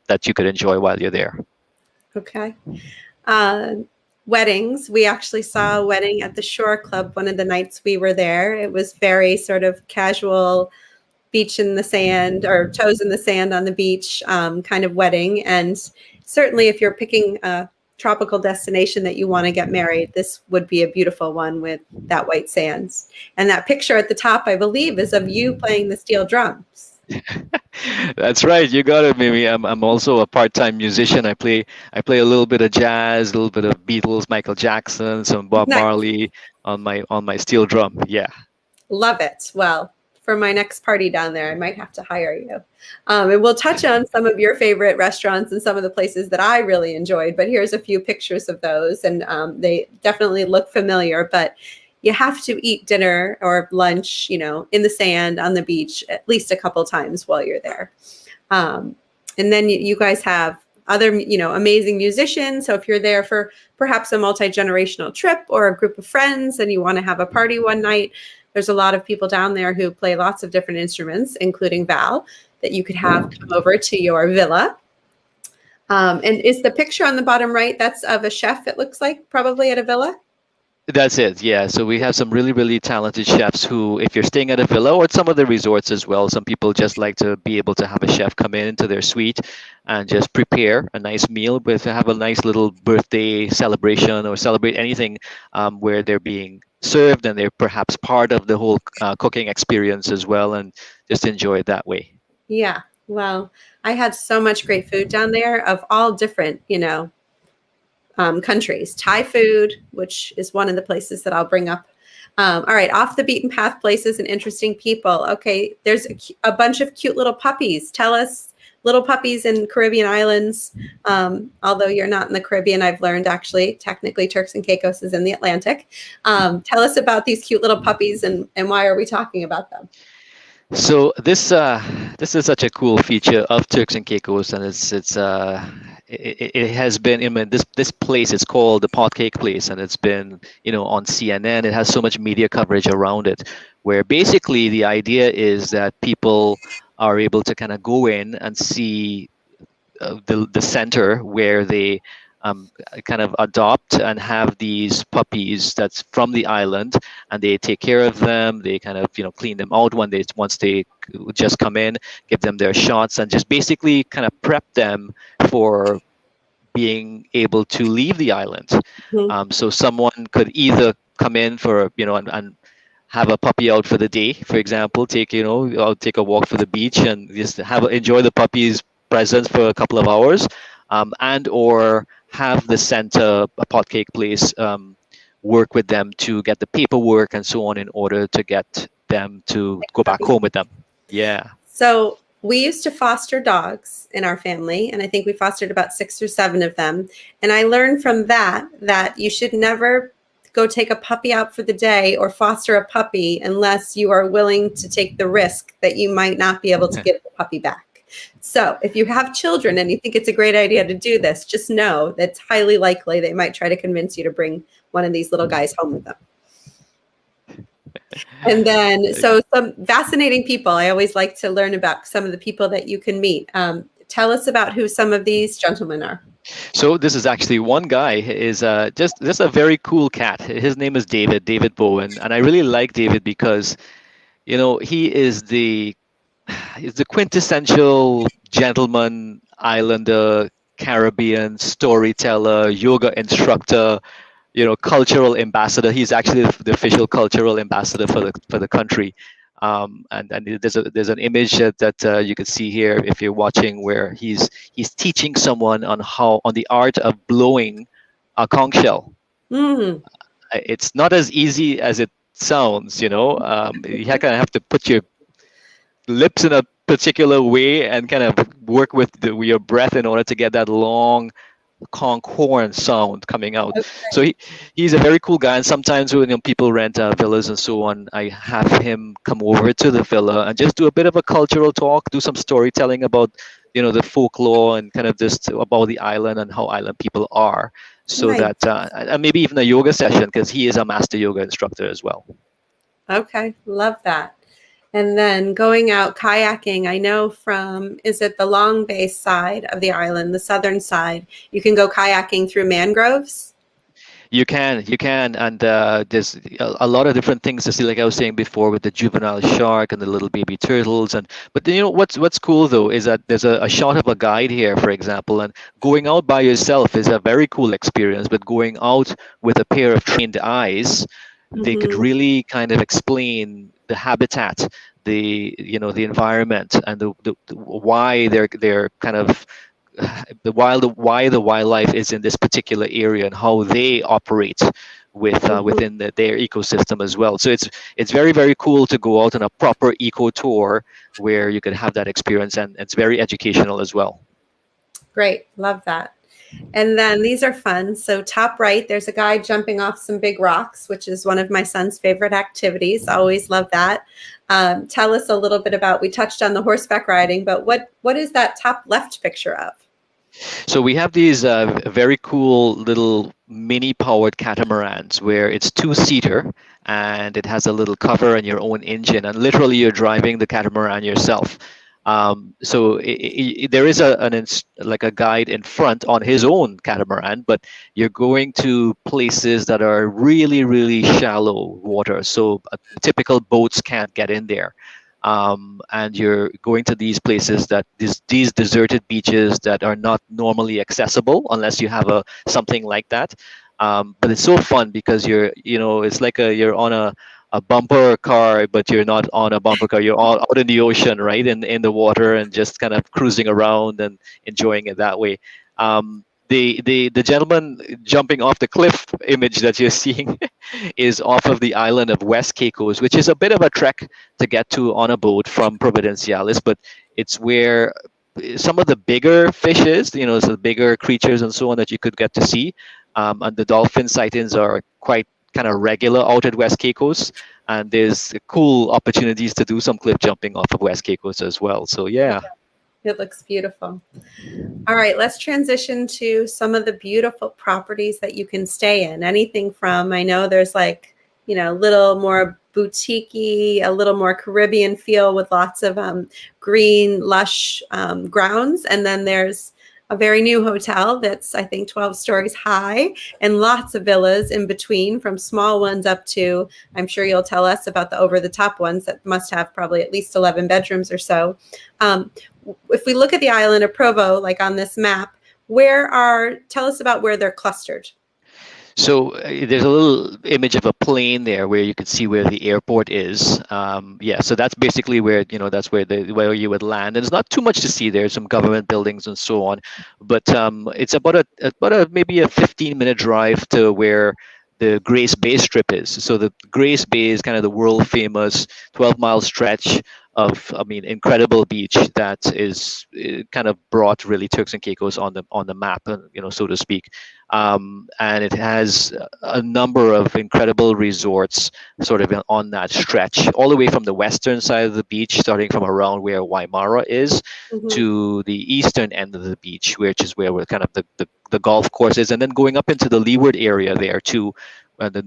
that you could enjoy while you're there. Okay. Weddings. We actually saw a wedding at the Shore Club one of the nights we were there. It was very sort of casual, beach in the sand or toes in the sand on the beach kind of wedding. And certainly if you're picking a tropical destination that you want to get married, this would be a beautiful one with that white sands. And that picture at the top, I believe, is of you playing the steel drums. That's right. You got it, Mimi. I'm also a part-time musician. I play a little bit of jazz, a little bit of Beatles, Michael Jackson, some Bob Nice. Marley on my steel drum. Yeah. Love it. Well, for my next party down there, I might have to hire you. And we'll touch on some of your favorite restaurants and some of the places that I really enjoyed. But here's a few pictures of those, and they definitely look familiar. But you have to eat dinner or lunch, in the sand on the beach at least a couple times while you're there. And then you guys have other, amazing musicians. So if you're there for perhaps a multi-generational trip or a group of friends and you want to have a party one night, there's a lot of people down there who play lots of different instruments, including Val, that you could have come over to your villa. And is the picture on the bottom right, that's of a chef, it looks like, probably at a villa? That's it. Yeah. So we have some really, really talented chefs who, if you're staying at a villa or at some of the resorts as well, some people just like to be able to have a chef come into their suite and just prepare a nice meal have a nice little birthday celebration or celebrate anything where they're being served and they're perhaps part of the whole cooking experience as well, and just enjoy it that way. Yeah. Well, I had so much great food down there of all different, countries. Thai food, which is one of the places that I'll bring up. All right, off the beaten path places and interesting people. Okay, there's a bunch of cute little puppies. Tell us, little puppies in Caribbean islands. Although you're not in the Caribbean, I've learned actually, technically Turks and Caicos is in the Atlantic. Tell us about these cute little puppies and why are we talking about them? So this is such a cool feature of Turks and Caicos, and it has been this place. It's called the Pot Cake Place, and it's been on CNN. It has so much media coverage around it, where basically the idea is that people are able to kind of go in and see the center where they kind of adopt and have these puppies that's from the island, and they take care of them. They kind of clean them out once they just come in, give them their shots, and just basically kind of prep them for being able to leave the island. Mm-hmm. So someone could either come in for and have a puppy out for the day, for example, take a walk for the beach and just enjoy the puppy's presence for a couple of hours, and or have the center, a Pot Cake Place, work with them to get the paperwork and so on in order to get them to go back home with them. Yeah. So we used to foster dogs in our family, and I think we fostered about 6 or 7 of them. And I learned from that you should never go take a puppy out for the day or foster a puppy unless you are willing to take the risk that you might not be able to get the puppy back. So if you have children and you think it's a great idea to do this, just know that it's highly likely they might try to convince you to bring one of these little guys home with them. And then, so some fascinating people. I always like to learn about some of the people that you can meet. Tell us about who some of these gentlemen are. So this is actually one guy is just a very cool cat. His name is David Bowen. And I really like David because, he is the quintessential gentleman, islander, Caribbean storyteller, yoga instructor, cultural ambassador. He's actually the official cultural ambassador for the country. And there's an image that you can see here if you're watching, where he's teaching someone on the art of blowing a conch shell. Mm-hmm. It's not as easy as it sounds. You kind of have to put your lips in a particular way and kind of work with your breath in order to get that long conch horn sound coming out. Okay. So he's a very cool guy, and sometimes when people rent villas and so on, I have him come over to the villa and just do a bit of a cultural talk, do some storytelling about the folklore and kind of just about the island and how island people are. So Nice. that and maybe even a yoga session, because he is a master yoga instructor as well. Okay, love that. And then going out kayaking, I know from, is it the Long Bay side of the island, the southern side, you can go kayaking through mangroves? You can, and there's a lot of different things to see. Like I was saying before, with the juvenile shark and the little baby turtles, and but then, what's cool though is that there's a shot of a guide here, for example, and going out by yourself is a very cool experience. But going out with a pair of trained eyes, they could Mm-hmm. really kind of explain the habitat, the environment, and the why they're kind of why the wildlife is in this particular area and how they operate Mm-hmm. within their ecosystem as well. So it's very, very cool to go out on a proper eco tour where you can have that experience, and it's very educational as well. Great, love that. And then these are fun. So top right, there's a guy jumping off some big rocks, which is one of my son's favorite activities. Always love that. Tell us a little bit about, we touched on the horseback riding, but what is that top left picture of? So we have these very cool little mini powered catamarans where it's two-seater and it has a little cover and your own engine, and literally you're driving the catamaran yourself. So there is like a guide in front on his own catamaran, but you're going to places that are really, really shallow water. So typical boats can't get in there. And you're going to these places that these deserted beaches that are not normally accessible unless you have something like that. But it's so fun because it's like you're on a bumper car, but you're not on a bumper car. You're out in the ocean, right, in the water, and just kind of cruising around and enjoying it that way. The gentleman jumping off the cliff image that you're seeing is off of the island of West Caicos, which is a bit of a trek to get to on a boat from Providenciales, but it's where some of the bigger fishes, so the bigger creatures and so on that you could get to see. And the dolphin sightings are quite kind of regular out at West Caicos, and there's cool opportunities to do some cliff jumping off of West Caicos as well. So yeah. It looks beautiful. All right, let's transition to some of the beautiful properties that you can stay in. Anything from, I know there's like, a little more boutique-y, a little more Caribbean feel with lots of green, lush grounds. And then there's a very new hotel that's, I think, 12 stories high and lots of villas in between, from small ones up to, I'm sure you'll tell us about the over-the-top ones that must have probably at least 11 bedrooms or so. If we look at the island of Provo, like on this map, tell us about where they're clustered. So there's a little image of a plane there where you can see where the airport is. So that's basically where, that's where you would land. And there's not too much to see there. Some government buildings and so on, but it's about a maybe a 15-minute drive to where the Grace Bay Strip is. So the Grace Bay is kind of the world famous 12-mile stretch of, incredible beach that is kind of brought really Turks and Caicos on the map, so to speak. And it has a number of incredible resorts sort of on that stretch, all the way from the western side of the beach, starting from around where Waimara is, to the eastern end of the beach, which is where we're kind of the golf courses, and then going up into the leeward area there too, the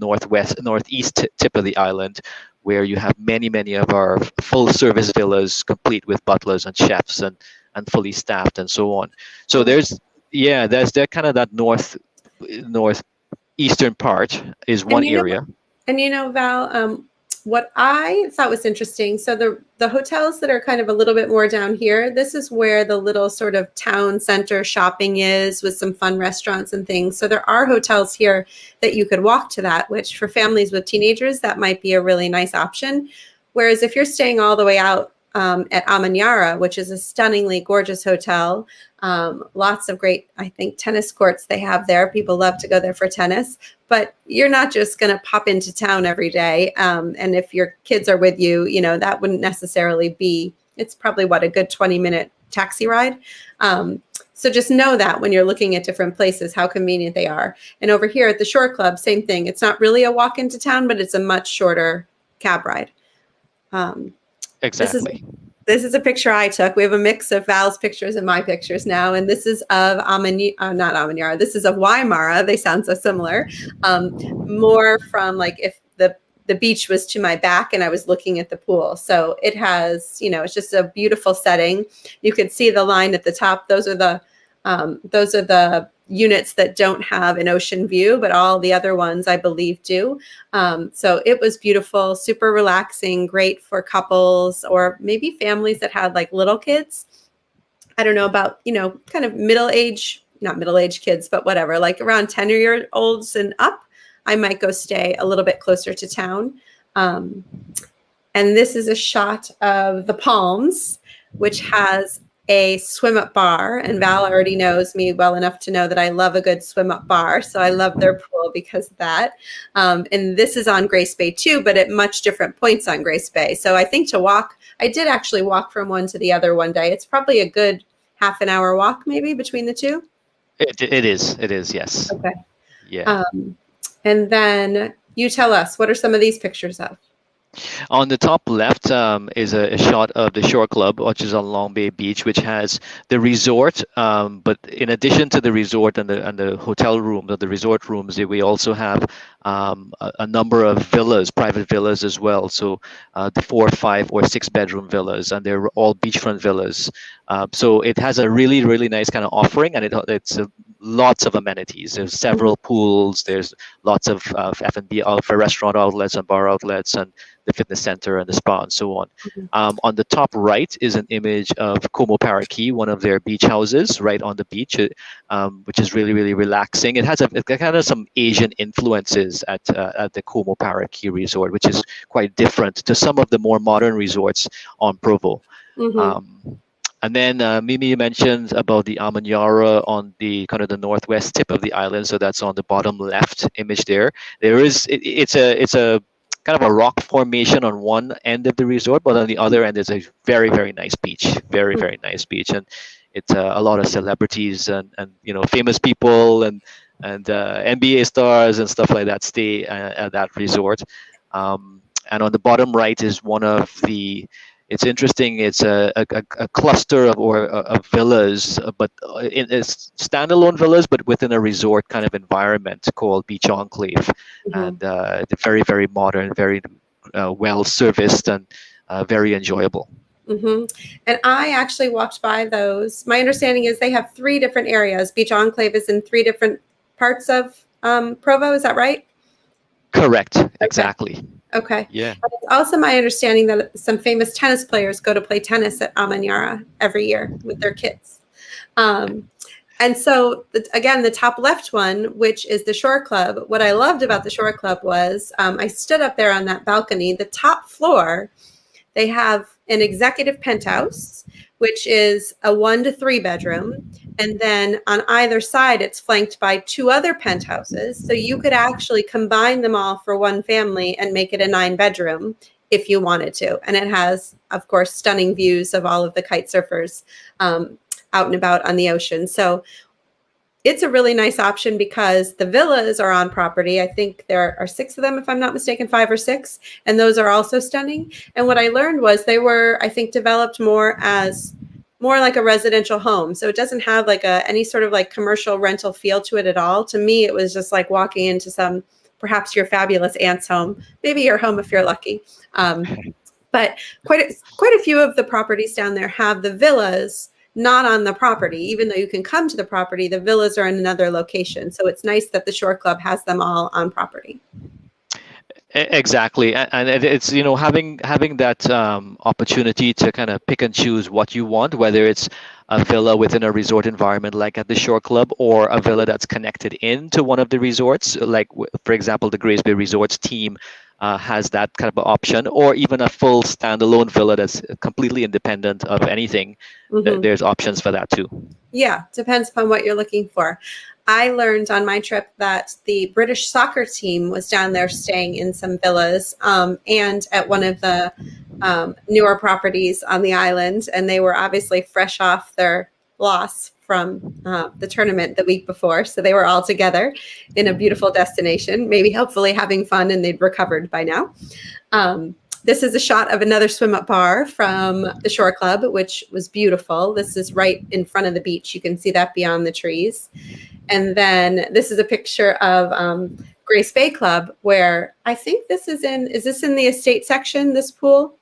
northeast tip of the island, where you have many of our full service villas, complete with butlers and chefs and fully staffed and so on. So there's that kind of that northeastern part is one area. Val, what I thought was interesting, so the hotels that are kind of a little bit more down here, this is where the little sort of town center shopping is, with some fun restaurants and things. So there are hotels here that you could walk to that, which for families with teenagers, that might be a really nice option. Whereas if you're staying all the way out at Amanyara, which is a stunningly gorgeous hotel, lots of great, I think, tennis courts they have there. People love to go there for tennis, but you're not just going to pop into town every day. And if your kids are with you, that wouldn't necessarily be, it's probably a good 20-minute taxi ride. So just know that when you're looking at different places, how convenient they are. And over here at the Shore Club, same thing. It's not really a walk into town, but it's a much shorter cab ride. Exactly. This is a picture I took. We have a mix of Val's pictures and my pictures now, and this is of not Amanyara. This is of Waimara. They sound so similar. More from like if the beach was to my back and I was looking at the pool. So it has, it's just a beautiful setting. You could see the line at the top. Those are the units that don't have an ocean view, but all the other ones I believe do. So it was beautiful, super relaxing, great for couples or maybe families that had like little kids. I don't know about, kind of not middle-aged kids, but whatever, like around 10-year-olds and up, I might go stay a little bit closer to town. And this is a shot of the Palms, which has a swim-up bar. And Val already knows me well enough to know that I love a good swim-up bar. So I love their pool because of that. And this is on Grace Bay too, but at much different points on Grace Bay. So I think I did actually walk from one to the other one day. It's probably a good half an hour walk maybe between the two. It is, yes. Okay. Yeah. And then you tell us, what are some of these pictures of? On the top left is a shot of the Shore Club, which is on Long Bay Beach, which has the resort. But in addition to the resort and the hotel rooms or the resort rooms, we also have a number of villas, private villas as well. So the 4, 5, or 6 bedroom villas, and they're all beachfront villas. So it has a really, really nice kind of offering, and it's lots of amenities. There's several pools. There's lots of F&B for restaurant outlets and bar outlets, and the fitness center and the spa and so on. On the top right is an image of Como Parakeet, one of their beach houses right on the beach, which is really, really relaxing. It has kind of some Asian influences at the Como Parakeet resort, which is quite different to some of the more modern resorts on Provo. And then Mimi mentioned about the Amanyara on the kind of the northwest tip of the island. So that's on the bottom left image there. It's a kind of a rock formation on one end of the resort, but on the other end is a very, very nice beach. Very, very nice beach, and it's a lot of celebrities and famous people and NBA stars and stuff like that stay at that resort. And on the bottom right is one of the. It's interesting. It's a cluster of villas, but it's standalone villas, but within a resort kind of environment called Beach Enclave, and very, very modern, very well serviced, and very enjoyable. And I actually walked by those. My understanding is they have 3 different areas. Beach Enclave is in 3 different parts of Provo. Is that right? Correct. Okay. Exactly. Okay. Yeah. But it's also my understanding that some famous tennis players go to play tennis at Amanyara every year with their kids. And so, again, the top left one, which is the Shore Club, what I loved about the Shore Club was I stood up there on that balcony. The top floor, they have an executive penthouse, which is a 1 to 3 bedroom. And then on either side, it's flanked by 2 other penthouses. So you could actually combine them all for one family and make it a 9 bedroom if you wanted to. And it has, of course, stunning views of all of the kite surfers out and about on the ocean. So it's a really nice option because the villas are on property. I think there are 6 of them, if I'm not mistaken, 5 or 6. And those are also stunning. And what I learned was they were, I think, developed more like a residential home. So it doesn't have like any sort of like commercial rental feel to it at all. To me, it was just like walking into perhaps your fabulous aunt's home, maybe your home if you're lucky. But quite a few of the properties down there have the villas not on the property. Even though you can come to the property, the villas are in another location. So it's nice that the Shore Club has them all on property. Exactly, and it's having that opportunity to kind of pick and choose what you want, whether it's a villa within a resort environment like at the Shore Club, or a villa that's connected into one of the resorts, like for example the Grace Bay Resorts team has that kind of option, or even a full standalone villa that's completely independent of anything. There's options for that too. Yeah, depends upon what you're looking for. I learned on my trip that the British soccer team was down there staying in some villas and at one of the newer properties on the island. And they were obviously fresh off their loss from the tournament the week before. So they were all together in a beautiful destination, maybe hopefully having fun, and they'd recovered by now. This is a shot of another swim up bar from the Shore Club, which was beautiful. This is right in front of the beach. You can see that beyond the trees. And then this is a picture of Grace Bay Club, where I think this is this in the estate section, this pool?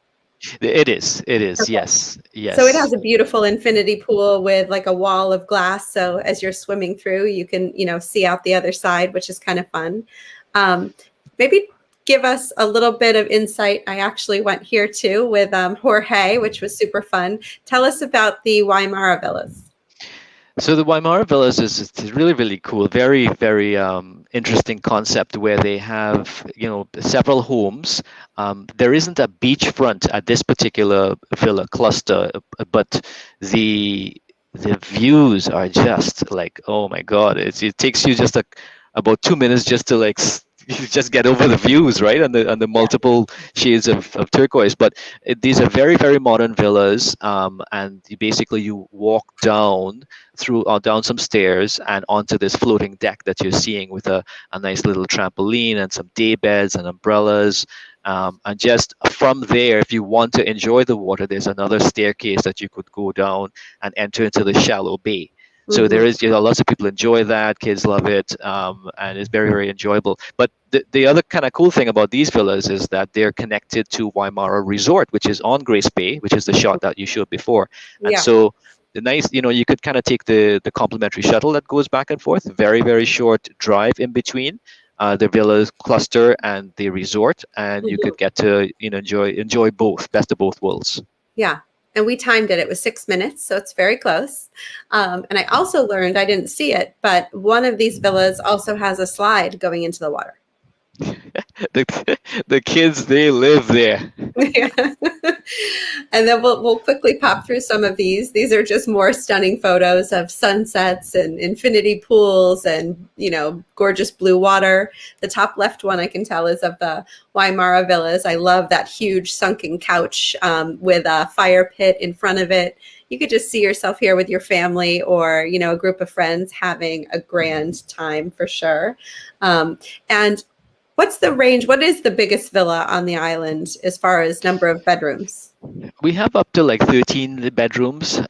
It is. Okay. Yes. So it has Yes. a beautiful infinity pool with like a wall of glass. So as you're swimming through, you can, see out the other side, which is kind of fun. Maybe give us a little bit of insight. I actually went here too with Jorge, which was super fun. Tell us about the Waimara Villas. So the Waimara Villas is it's really, really cool. Very, very interesting concept where they have, several homes. There isn't a beachfront at this particular villa cluster, but the views are just like, oh my God! It takes you just about 2 minutes just to you just get over the views, right? And the multiple shades of turquoise. But these are very, very modern villas, and you walk down down some stairs and onto this floating deck that you're seeing with a nice little trampoline and some day beds and umbrellas. And just from there, if you want to enjoy the water, there's another staircase that you could go down and enter into the shallow bay. So there is, lots of people enjoy that. Kids love it, and it's very, very enjoyable. But the other kind of cool thing about these villas is that they're connected to Waimara Resort, which is on Grace Bay, which is the shot that you showed before. And so the nice, you could kind of take the complimentary shuttle that goes back and forth. Very, very short drive in between the villa cluster and the resort, and you could get to enjoy both, best of both worlds. Yeah. And we timed it. It was 6 minutes, so it's very close. And I also learned, I didn't see it, but one of these villas also has a slide going into the water. the kids, they live there. Yeah. And then we'll quickly pop through some of these. These are just more stunning photos of sunsets and infinity pools and, gorgeous blue water. The top left one I can tell is of the Waimara Villas. I love that huge sunken couch with a fire pit in front of it. You could just see yourself here with your family or, a group of friends having a grand time for sure. And what's the range? What is the biggest villa on the island as far as number of bedrooms? We have up to 13 bedrooms.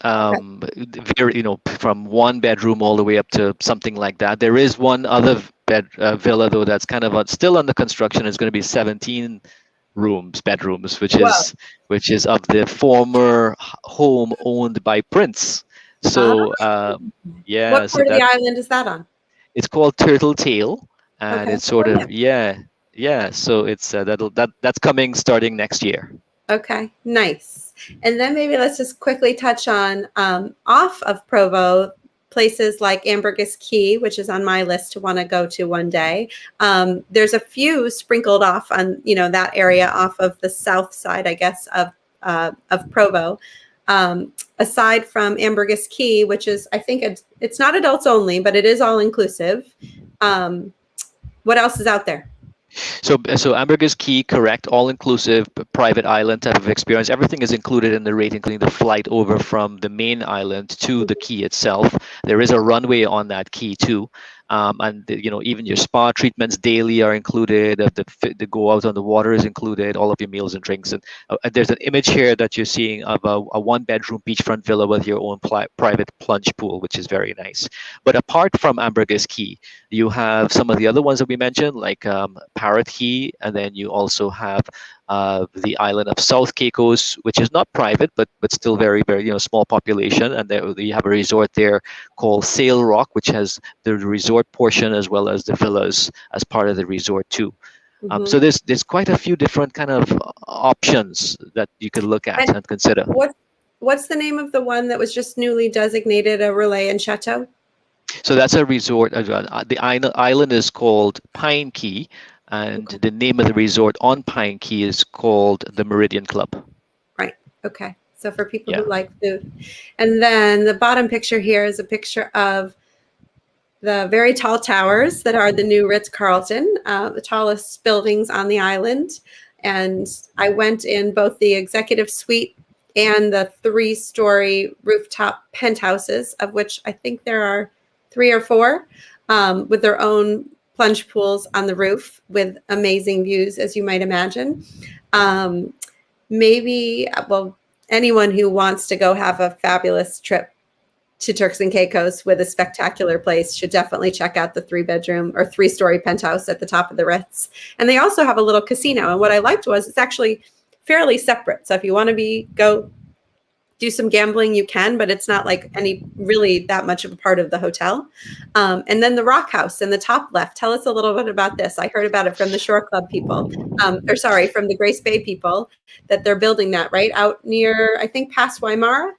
Very, from 1 bedroom all the way up to something like that. There is one other villa though that's kind of still under construction. It's going to be 17 bedrooms, which is of the former home owned by Prince. So what part of the island is that on? It's called Turtle Tail. And it's sort of so it's that's coming starting next year. Okay, nice. And then maybe let's just quickly touch on off of Provo places like Ambergris Caye, which is on my list to want to go to one day. There's a few sprinkled off on that area off of the south side, I guess, of Provo. Aside from Ambergris Caye, which is I think it's not adults only, but it is all inclusive. What else is out there? So Ambergris Caye, correct, all-inclusive private island type of experience. Everything is included in the rate, including the flight over from the main island to the Caye itself. There is a runway on that Caye too. And even your spa treatments daily are included. The go out on the water is included. All of your meals and drinks. And there's an image here that you're seeing of a 1-bedroom beachfront villa with your own private plunge pool, which is very nice. But apart from Ambergris Caye, you have some of the other ones that we mentioned, like Parrot Caye, and then you also have the island of South Caicos, which is not private, but still very, very small population. And you have a resort there called Sail Rock, which has the resort portion as well as the villas as part of the resort too. So there's quite a few different kind of options that you could look at and consider. What's the name of the one that was just newly designated a relay and chateau? So that's a resort. The island is called Pine Caye. And the name of the resort on Pine Caye is called the Meridian Club. Right. Okay. So for people who like food. And then the bottom picture here is a picture of the very tall towers that are the new Ritz-Carlton, the tallest buildings on the island. And I went in both the executive suite and the 3-story rooftop penthouses, of which I think there are 3 or 4 with their own plunge pools on the roof with amazing views, as you might imagine. Um, maybe, well, anyone who wants to go have a fabulous trip to Turks and Caicos with a spectacular place should definitely check out the 3-bedroom or 3-story penthouse at the top of the Ritz. And they also have a little casino. And what I liked was it's actually fairly separate. So if you want to go do some gambling, you can, but it's not like any really that much of a part of the hotel. And then the Rock House in the top left. Tell us a little bit about this. I heard about it from the Shore Club people, from the Grace Bay people, that they're building that right out near, I think, past Waimara.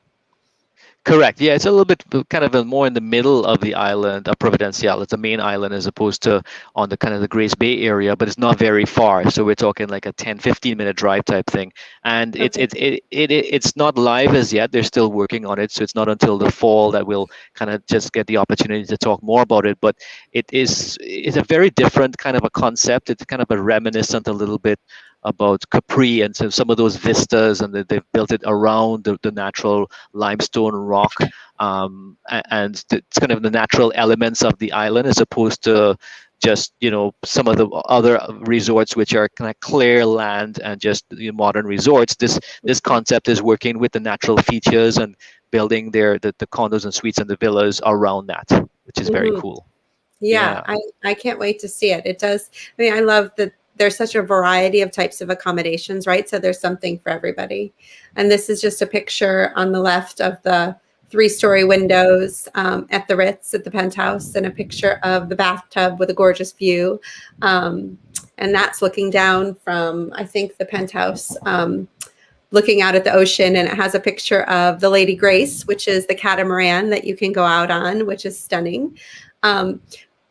Correct. Yeah, it's a little bit kind of more in the middle of the island of Providenciales. It's the main island as opposed to on the kind of the Grace Bay area, but it's not very far. So we're talking like a 10, 15-minute drive type thing. And it's not live as yet. They're still working on it. So it's not until the fall that we'll kind of just get the opportunity to talk more about it. But it's a very different kind of a concept. It's kind of a reminiscent a little bit about Capri and some of those vistas, and they've built it around the natural limestone rock, and it's kind of the natural elements of the island as opposed to just some of the other resorts which are kind of clear land and just modern resorts. This concept is working with the natural features and building the condos and suites and the villas around that, which is very cool. Yeah. I can't wait to see it. It does. I mean, I love that there's such a variety of types of accommodations, right? So there's something for everybody. And this is just a picture on the left of the 3-story windows at the Ritz at the penthouse, and a picture of the bathtub with a gorgeous view. And that's looking down from, I think, the penthouse, looking out at the ocean. And it has a picture of the Lady Grace, which is the catamaran that you can go out on, which is stunning.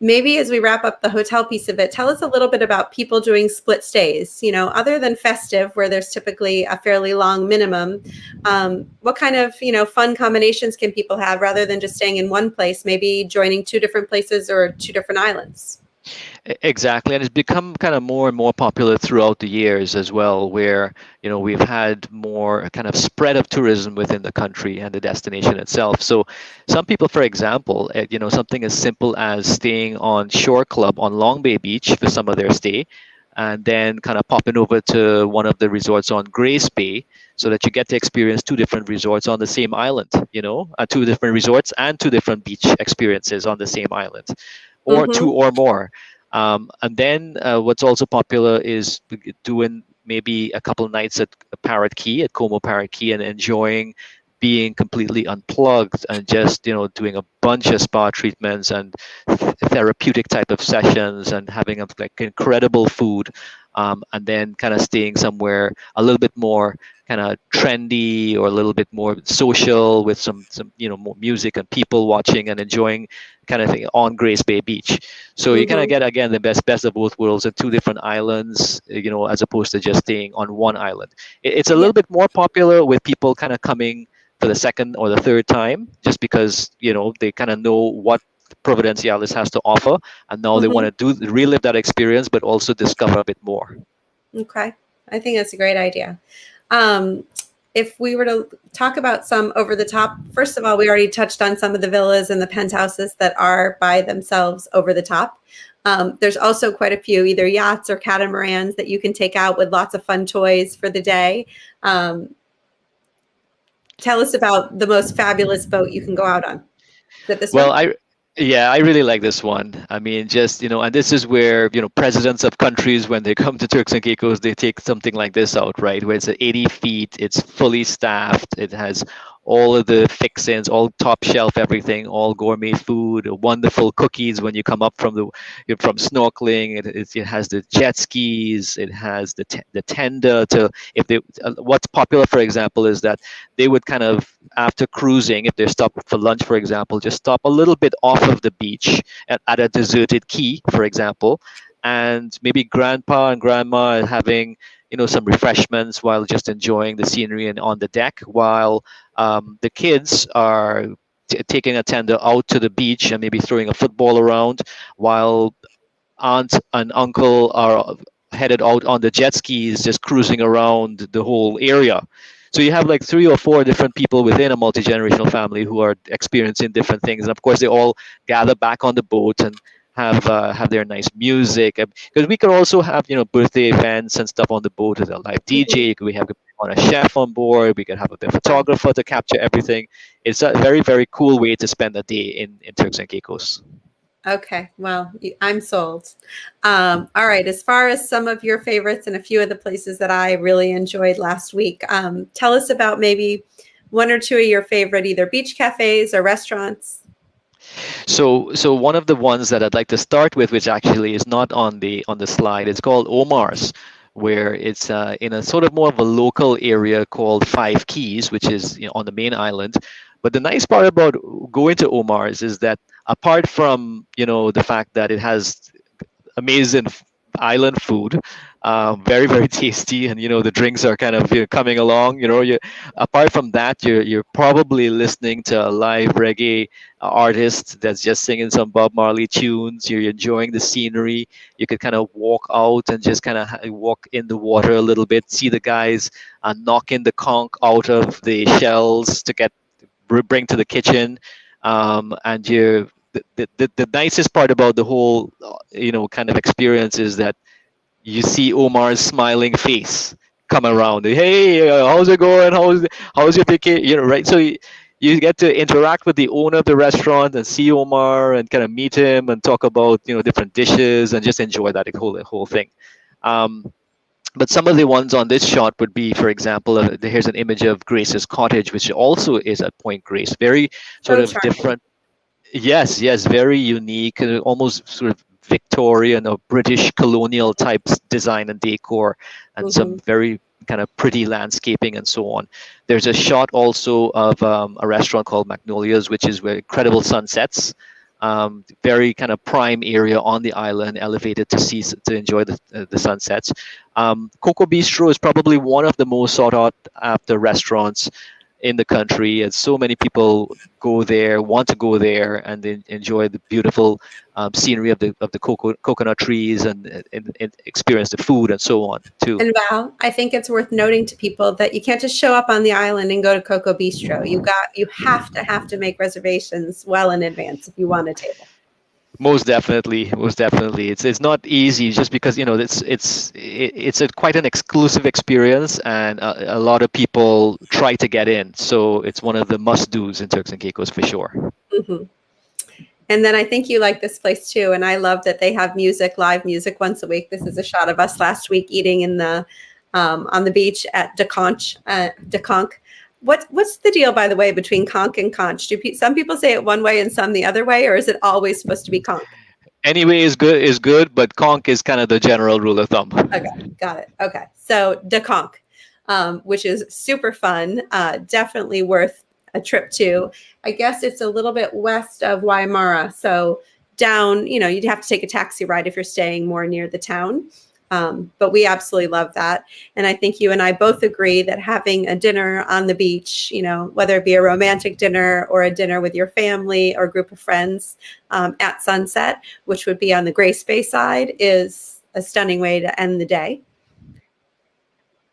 Maybe as we wrap up the hotel piece of it, tell us a little bit about people doing split stays. Other than festive, where there's typically a fairly long minimum, what kind of, fun combinations can people have rather than just staying in one place, maybe joining 2 different places or 2 different islands? Exactly, and it's become kind of more and more popular throughout the years as well, where we've had more kind of spread of tourism within the country and the destination itself. So some people, for example, something as simple as staying on Shore Club on Long Bay Beach for some of their stay, and then kind of popping over to one of the resorts on Grace Bay, so that you get to experience 2 different resorts on the same island, 2 different resorts and 2 different beach experiences on the same island, or 2 or more. And then what's also popular is doing maybe a couple nights at Parrot Key, at Como Parrot Key, and enjoying being completely unplugged and just doing a bunch of spa treatments and therapeutic type of sessions and having like incredible food, and then kind of staying somewhere a little bit more kind of trendy or a little bit more social with some more music and people watching and enjoying kind of thing on Grace Bay Beach. So you kind of get, again, the best of both worlds at 2 different islands, as opposed to just staying on one island. It's a little bit more popular with people kind of coming for the second or the third time, just because they kind of know what Providenciales has to offer, and now they want to relive that experience, but also discover a bit more. Okay, I think that's a great idea. If we were to talk about some over the top, first of all, we already touched on some of the villas and the penthouses that are by themselves over the top. There's also quite a few either yachts or catamarans that you can take out with lots of fun toys for the day. Tell us about the most fabulous boat you can go out on. Is it this one? I really like this one. I mean, just, and this is where, presidents of countries, when they come to Turks and Caicos, they take something like this out, right? Where it's at 80 feet, it's fully staffed, it has all of the fixings, all top shelf, everything, all gourmet food, wonderful cookies when you come up from snorkeling. It has the jet skis, it has the tender to, what's popular, for example, is that they would kind of, after cruising, if they're stopped for lunch, for example, just stop a little bit off of the beach at a deserted key, for example, and maybe grandpa and grandma are having some refreshments while just enjoying the scenery and on the deck, while the kids are taking a tender out to the beach and maybe throwing a football around, while aunt and uncle are headed out on the jet skis just cruising around the whole area. So you have like 3 or 4 different people within a multi-generational family who are experiencing different things, and of course they all gather back on the boat and have their nice music. Because we could also have birthday events and stuff on the boat with a live Mhm. DJ. We have on a chef on board. We could have a Wow. photographer to capture everything. It's a very very cool way to spend a day in Turks and Caicos. Okay, well, I'm sold. All right, as far as some of your favorites and a few of the places that I really enjoyed last week, tell us about maybe one or two of your favorite either beach cafes or restaurants. So one of the ones that I'd like to start with, which actually is not on the slide, it's called Omar's, where it's in a sort of more of a local area called Five Keys, which is on the main island. But the nice part about going to Omar's is that apart from the fact that it has amazing island food, very very tasty, and the drinks are kind of coming along. Apart from that, you're probably listening to a live reggae artist that's just singing some Bob Marley tunes. You're enjoying the scenery. You could kind of walk out and just kind of walk in the water a little bit, see the guys knocking the conch out of the shells to bring to the kitchen, and you the nicest part about the whole kind of experience is that you see Omar's smiling face come around. Hey, how's it going? How's your vacation? Right? So you get to interact with the owner of the restaurant and see Omar and kind of meet him and talk about different dishes and just enjoy that whole thing. Um, but some of the ones on this shot would be, for example, here's an image of Grace's cottage, which also is at Point Grace. Very sort So of charming. different. Yes, yes, very unique, almost sort of Victorian or British colonial types design and decor, and some Hmm. very kind of pretty landscaping and so on. There's a shot also of a restaurant called Magnolia's, which is where incredible sunsets. Very kind of prime area on the island, elevated to enjoy the sunsets. Coco Bistro is probably one of the most sought out after restaurants in the country, and so many people go there, want to go there, and then enjoy the beautiful scenery of the coconut trees and experience the food and so on too. And Val, I think it's worth noting to people that you can't just show up on the island and go to Coco Bistro. You have to make reservations well in advance if you want a table. Most definitely, most definitely. It's not easy just because it's a quite an exclusive experience, and a lot of people try to get in. So it's one of the must dos in Turks and Caicos for sure. Hmm. And then I think you like this place too. And I love that they have music, live music once a week. This is a shot of us last week eating in the on the beach at Conch. What's the deal, by the way, between conch and conch? Some people say it one way and some the other way, or is it always supposed to be conch? Anyway, is good, but conch is kind of the general rule of thumb. Okay, got it. Okay, so Conch, which is super fun, definitely worth a trip to. I guess it's a little bit west of Waimara, so down. You'd have to take a taxi ride if you're staying more near the town. But we absolutely love that. And I think you and I both agree that having a dinner on the beach, whether it be a romantic dinner or a dinner with your family or group of friends at sunset, which would be on the Grace Bay side, is a stunning way to end the day.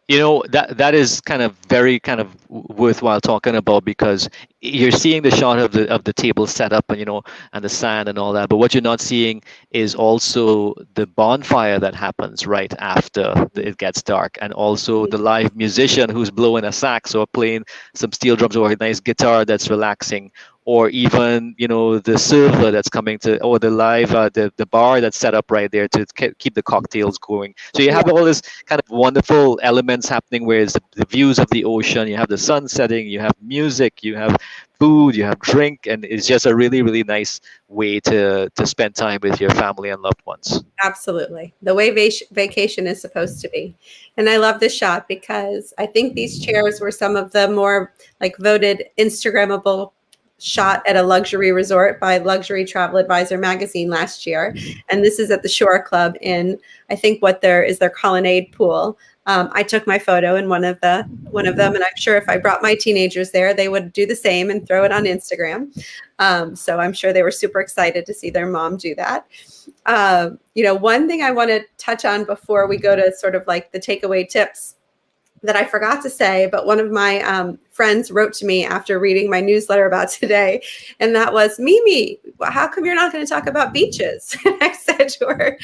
That is kind of very kind of worthwhile talking about, because you're seeing the shot of the table set up, and the sand and all that, but what you're not seeing is also the bonfire that happens right after it gets dark, and also the live musician who's blowing a sax or playing some steel drums or a nice guitar that's relaxing, or even the server that's coming to, or the live the bar that's set up right there to keep the cocktails going. So you have all this kind of wonderful elements happening, where it's the views of the ocean, you have the sun setting, you have music, you have food, you have drink, and it's just a really really nice way to spend time with your family and loved ones. Absolutely. The way vacation is supposed to be. And I love this shot because I think these chairs were some of the more voted Instagrammable shot at a luxury resort by Luxury Travel Advisor magazine last year. And this is at the Shore Club in, I think what there is their colonnade pool. I took my photo in one of them, and I'm sure if I brought my teenagers there, they would do the same and throw it on Instagram. So I'm sure they were super excited to see their mom do that. One thing I want to touch on before we go to sort of the takeaway tips that I forgot to say, but one of my friends wrote to me after reading my newsletter about today, and that was, Mimi, how come you're not going to talk about beaches? And I said to her,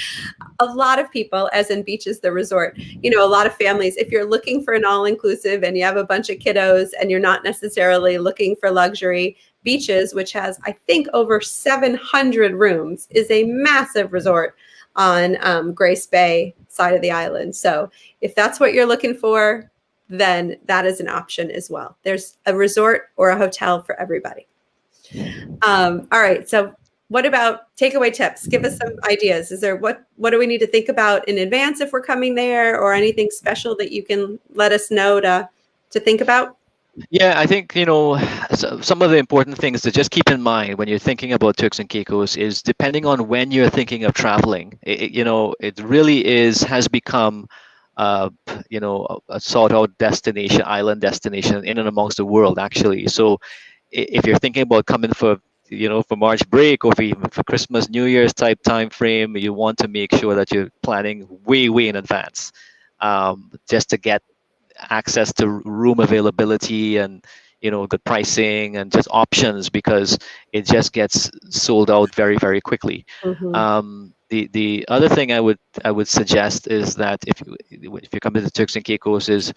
a lot of people, as in beaches, the resort, you know, a lot of families, if you're looking for an all-inclusive and you have a bunch of kiddos and you're not necessarily looking for luxury, beaches, which has, I think, over 700 rooms, is a massive resort on Grace Bay side of the island. So if that's what you're looking for, then that is an option as well. There's a resort or a hotel for everybody. All right. So what about takeaway tips? Give us some ideas. Is there what do we need to think about in advance if we're coming there, or anything special that you can let us know to think about? Yeah, I think, you know, some of the important things to just keep in mind when you're thinking about Turks and Caicos is, depending on when you're thinking of traveling, you know, it really has become, you know, a sought out destination, island destination in and amongst the world, actually. So if you're thinking about coming for, you know, for March break, or even for Christmas, New Year's type time frame, you want to make sure that you're planning way in advance, just to get access to room availability and, you know, good pricing and just options, because it just gets sold out very quickly. Mm-hmm. The other thing I would suggest is that if you come to the Turks and Caicos, is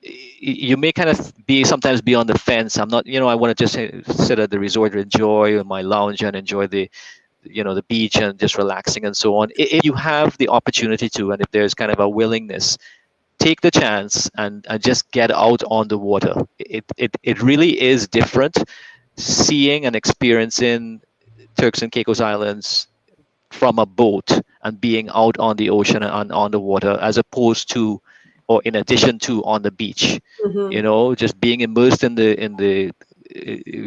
you may kind of sometimes be on the fence. I'm not, you know, I want to just sit at the resort, enjoy my lounge and enjoy the, you know, the beach and just relaxing and so on. If you have the opportunity to, and if there's kind of a willingness, take the chance and just get out on the water. It really is different seeing and experiencing Turks and Caicos Islands from a boat and being out on the ocean and on the water, as opposed to, or in addition to, on the beach. Mm-hmm. You know, just being immersed in the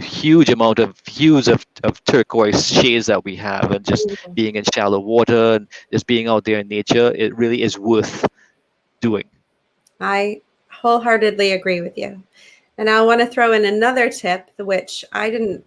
huge amount of hues of turquoise shades that we have, and just being in shallow water and just being out there in nature, it really is worth doing. I wholeheartedly agree with you. And I want to throw in another tip, which I didn't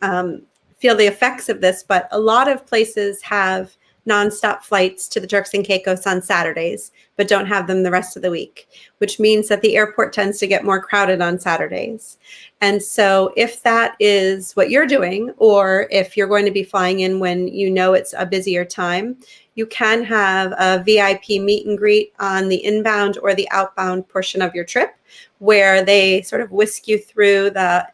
feel the effects of this, but a lot of places have nonstop flights to the Turks and Caicos on Saturdays, but don't have them the rest of the week, which means that the airport tends to get more crowded on Saturdays. And so if that is what you're doing, or if you're going to be flying in when you know it's a busier time, you can have a VIP meet and greet on the inbound or the outbound portion of your trip, where they sort of whisk you through the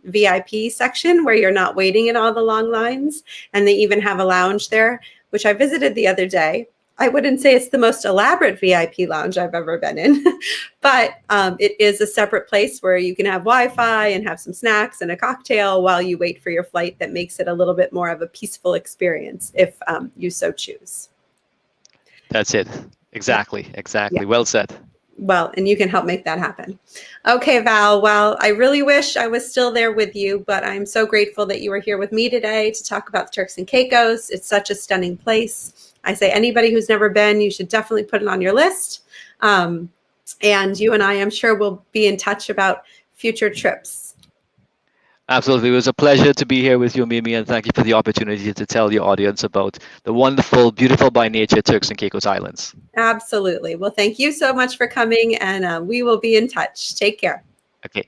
VIP section where you're not waiting in all the long lines. And they even have a lounge there, which I visited the other day. I wouldn't say it's the most elaborate VIP lounge I've ever been in, but it is a separate place where you can have Wi-Fi and have some snacks and a cocktail while you wait for your flight. That makes it a little bit more of a peaceful experience if you so choose. That's it. Exactly. Yeah. Well said. Well, and you can help make that happen. Okay, Val. Well, I really wish I was still there with you, but I'm so grateful that you were here with me today to talk about the Turks and Caicos. It's such a stunning place. I say anybody who's never been, you should definitely put it on your list. And you and I, I'm sure, will be in touch about future trips. Absolutely. It was a pleasure to be here with you, Mimi, and thank you for the opportunity to tell your audience about the wonderful, beautiful by nature Turks and Caicos Islands. Absolutely. Well, thank you so much for coming, and we will be in touch. Take care. Okay.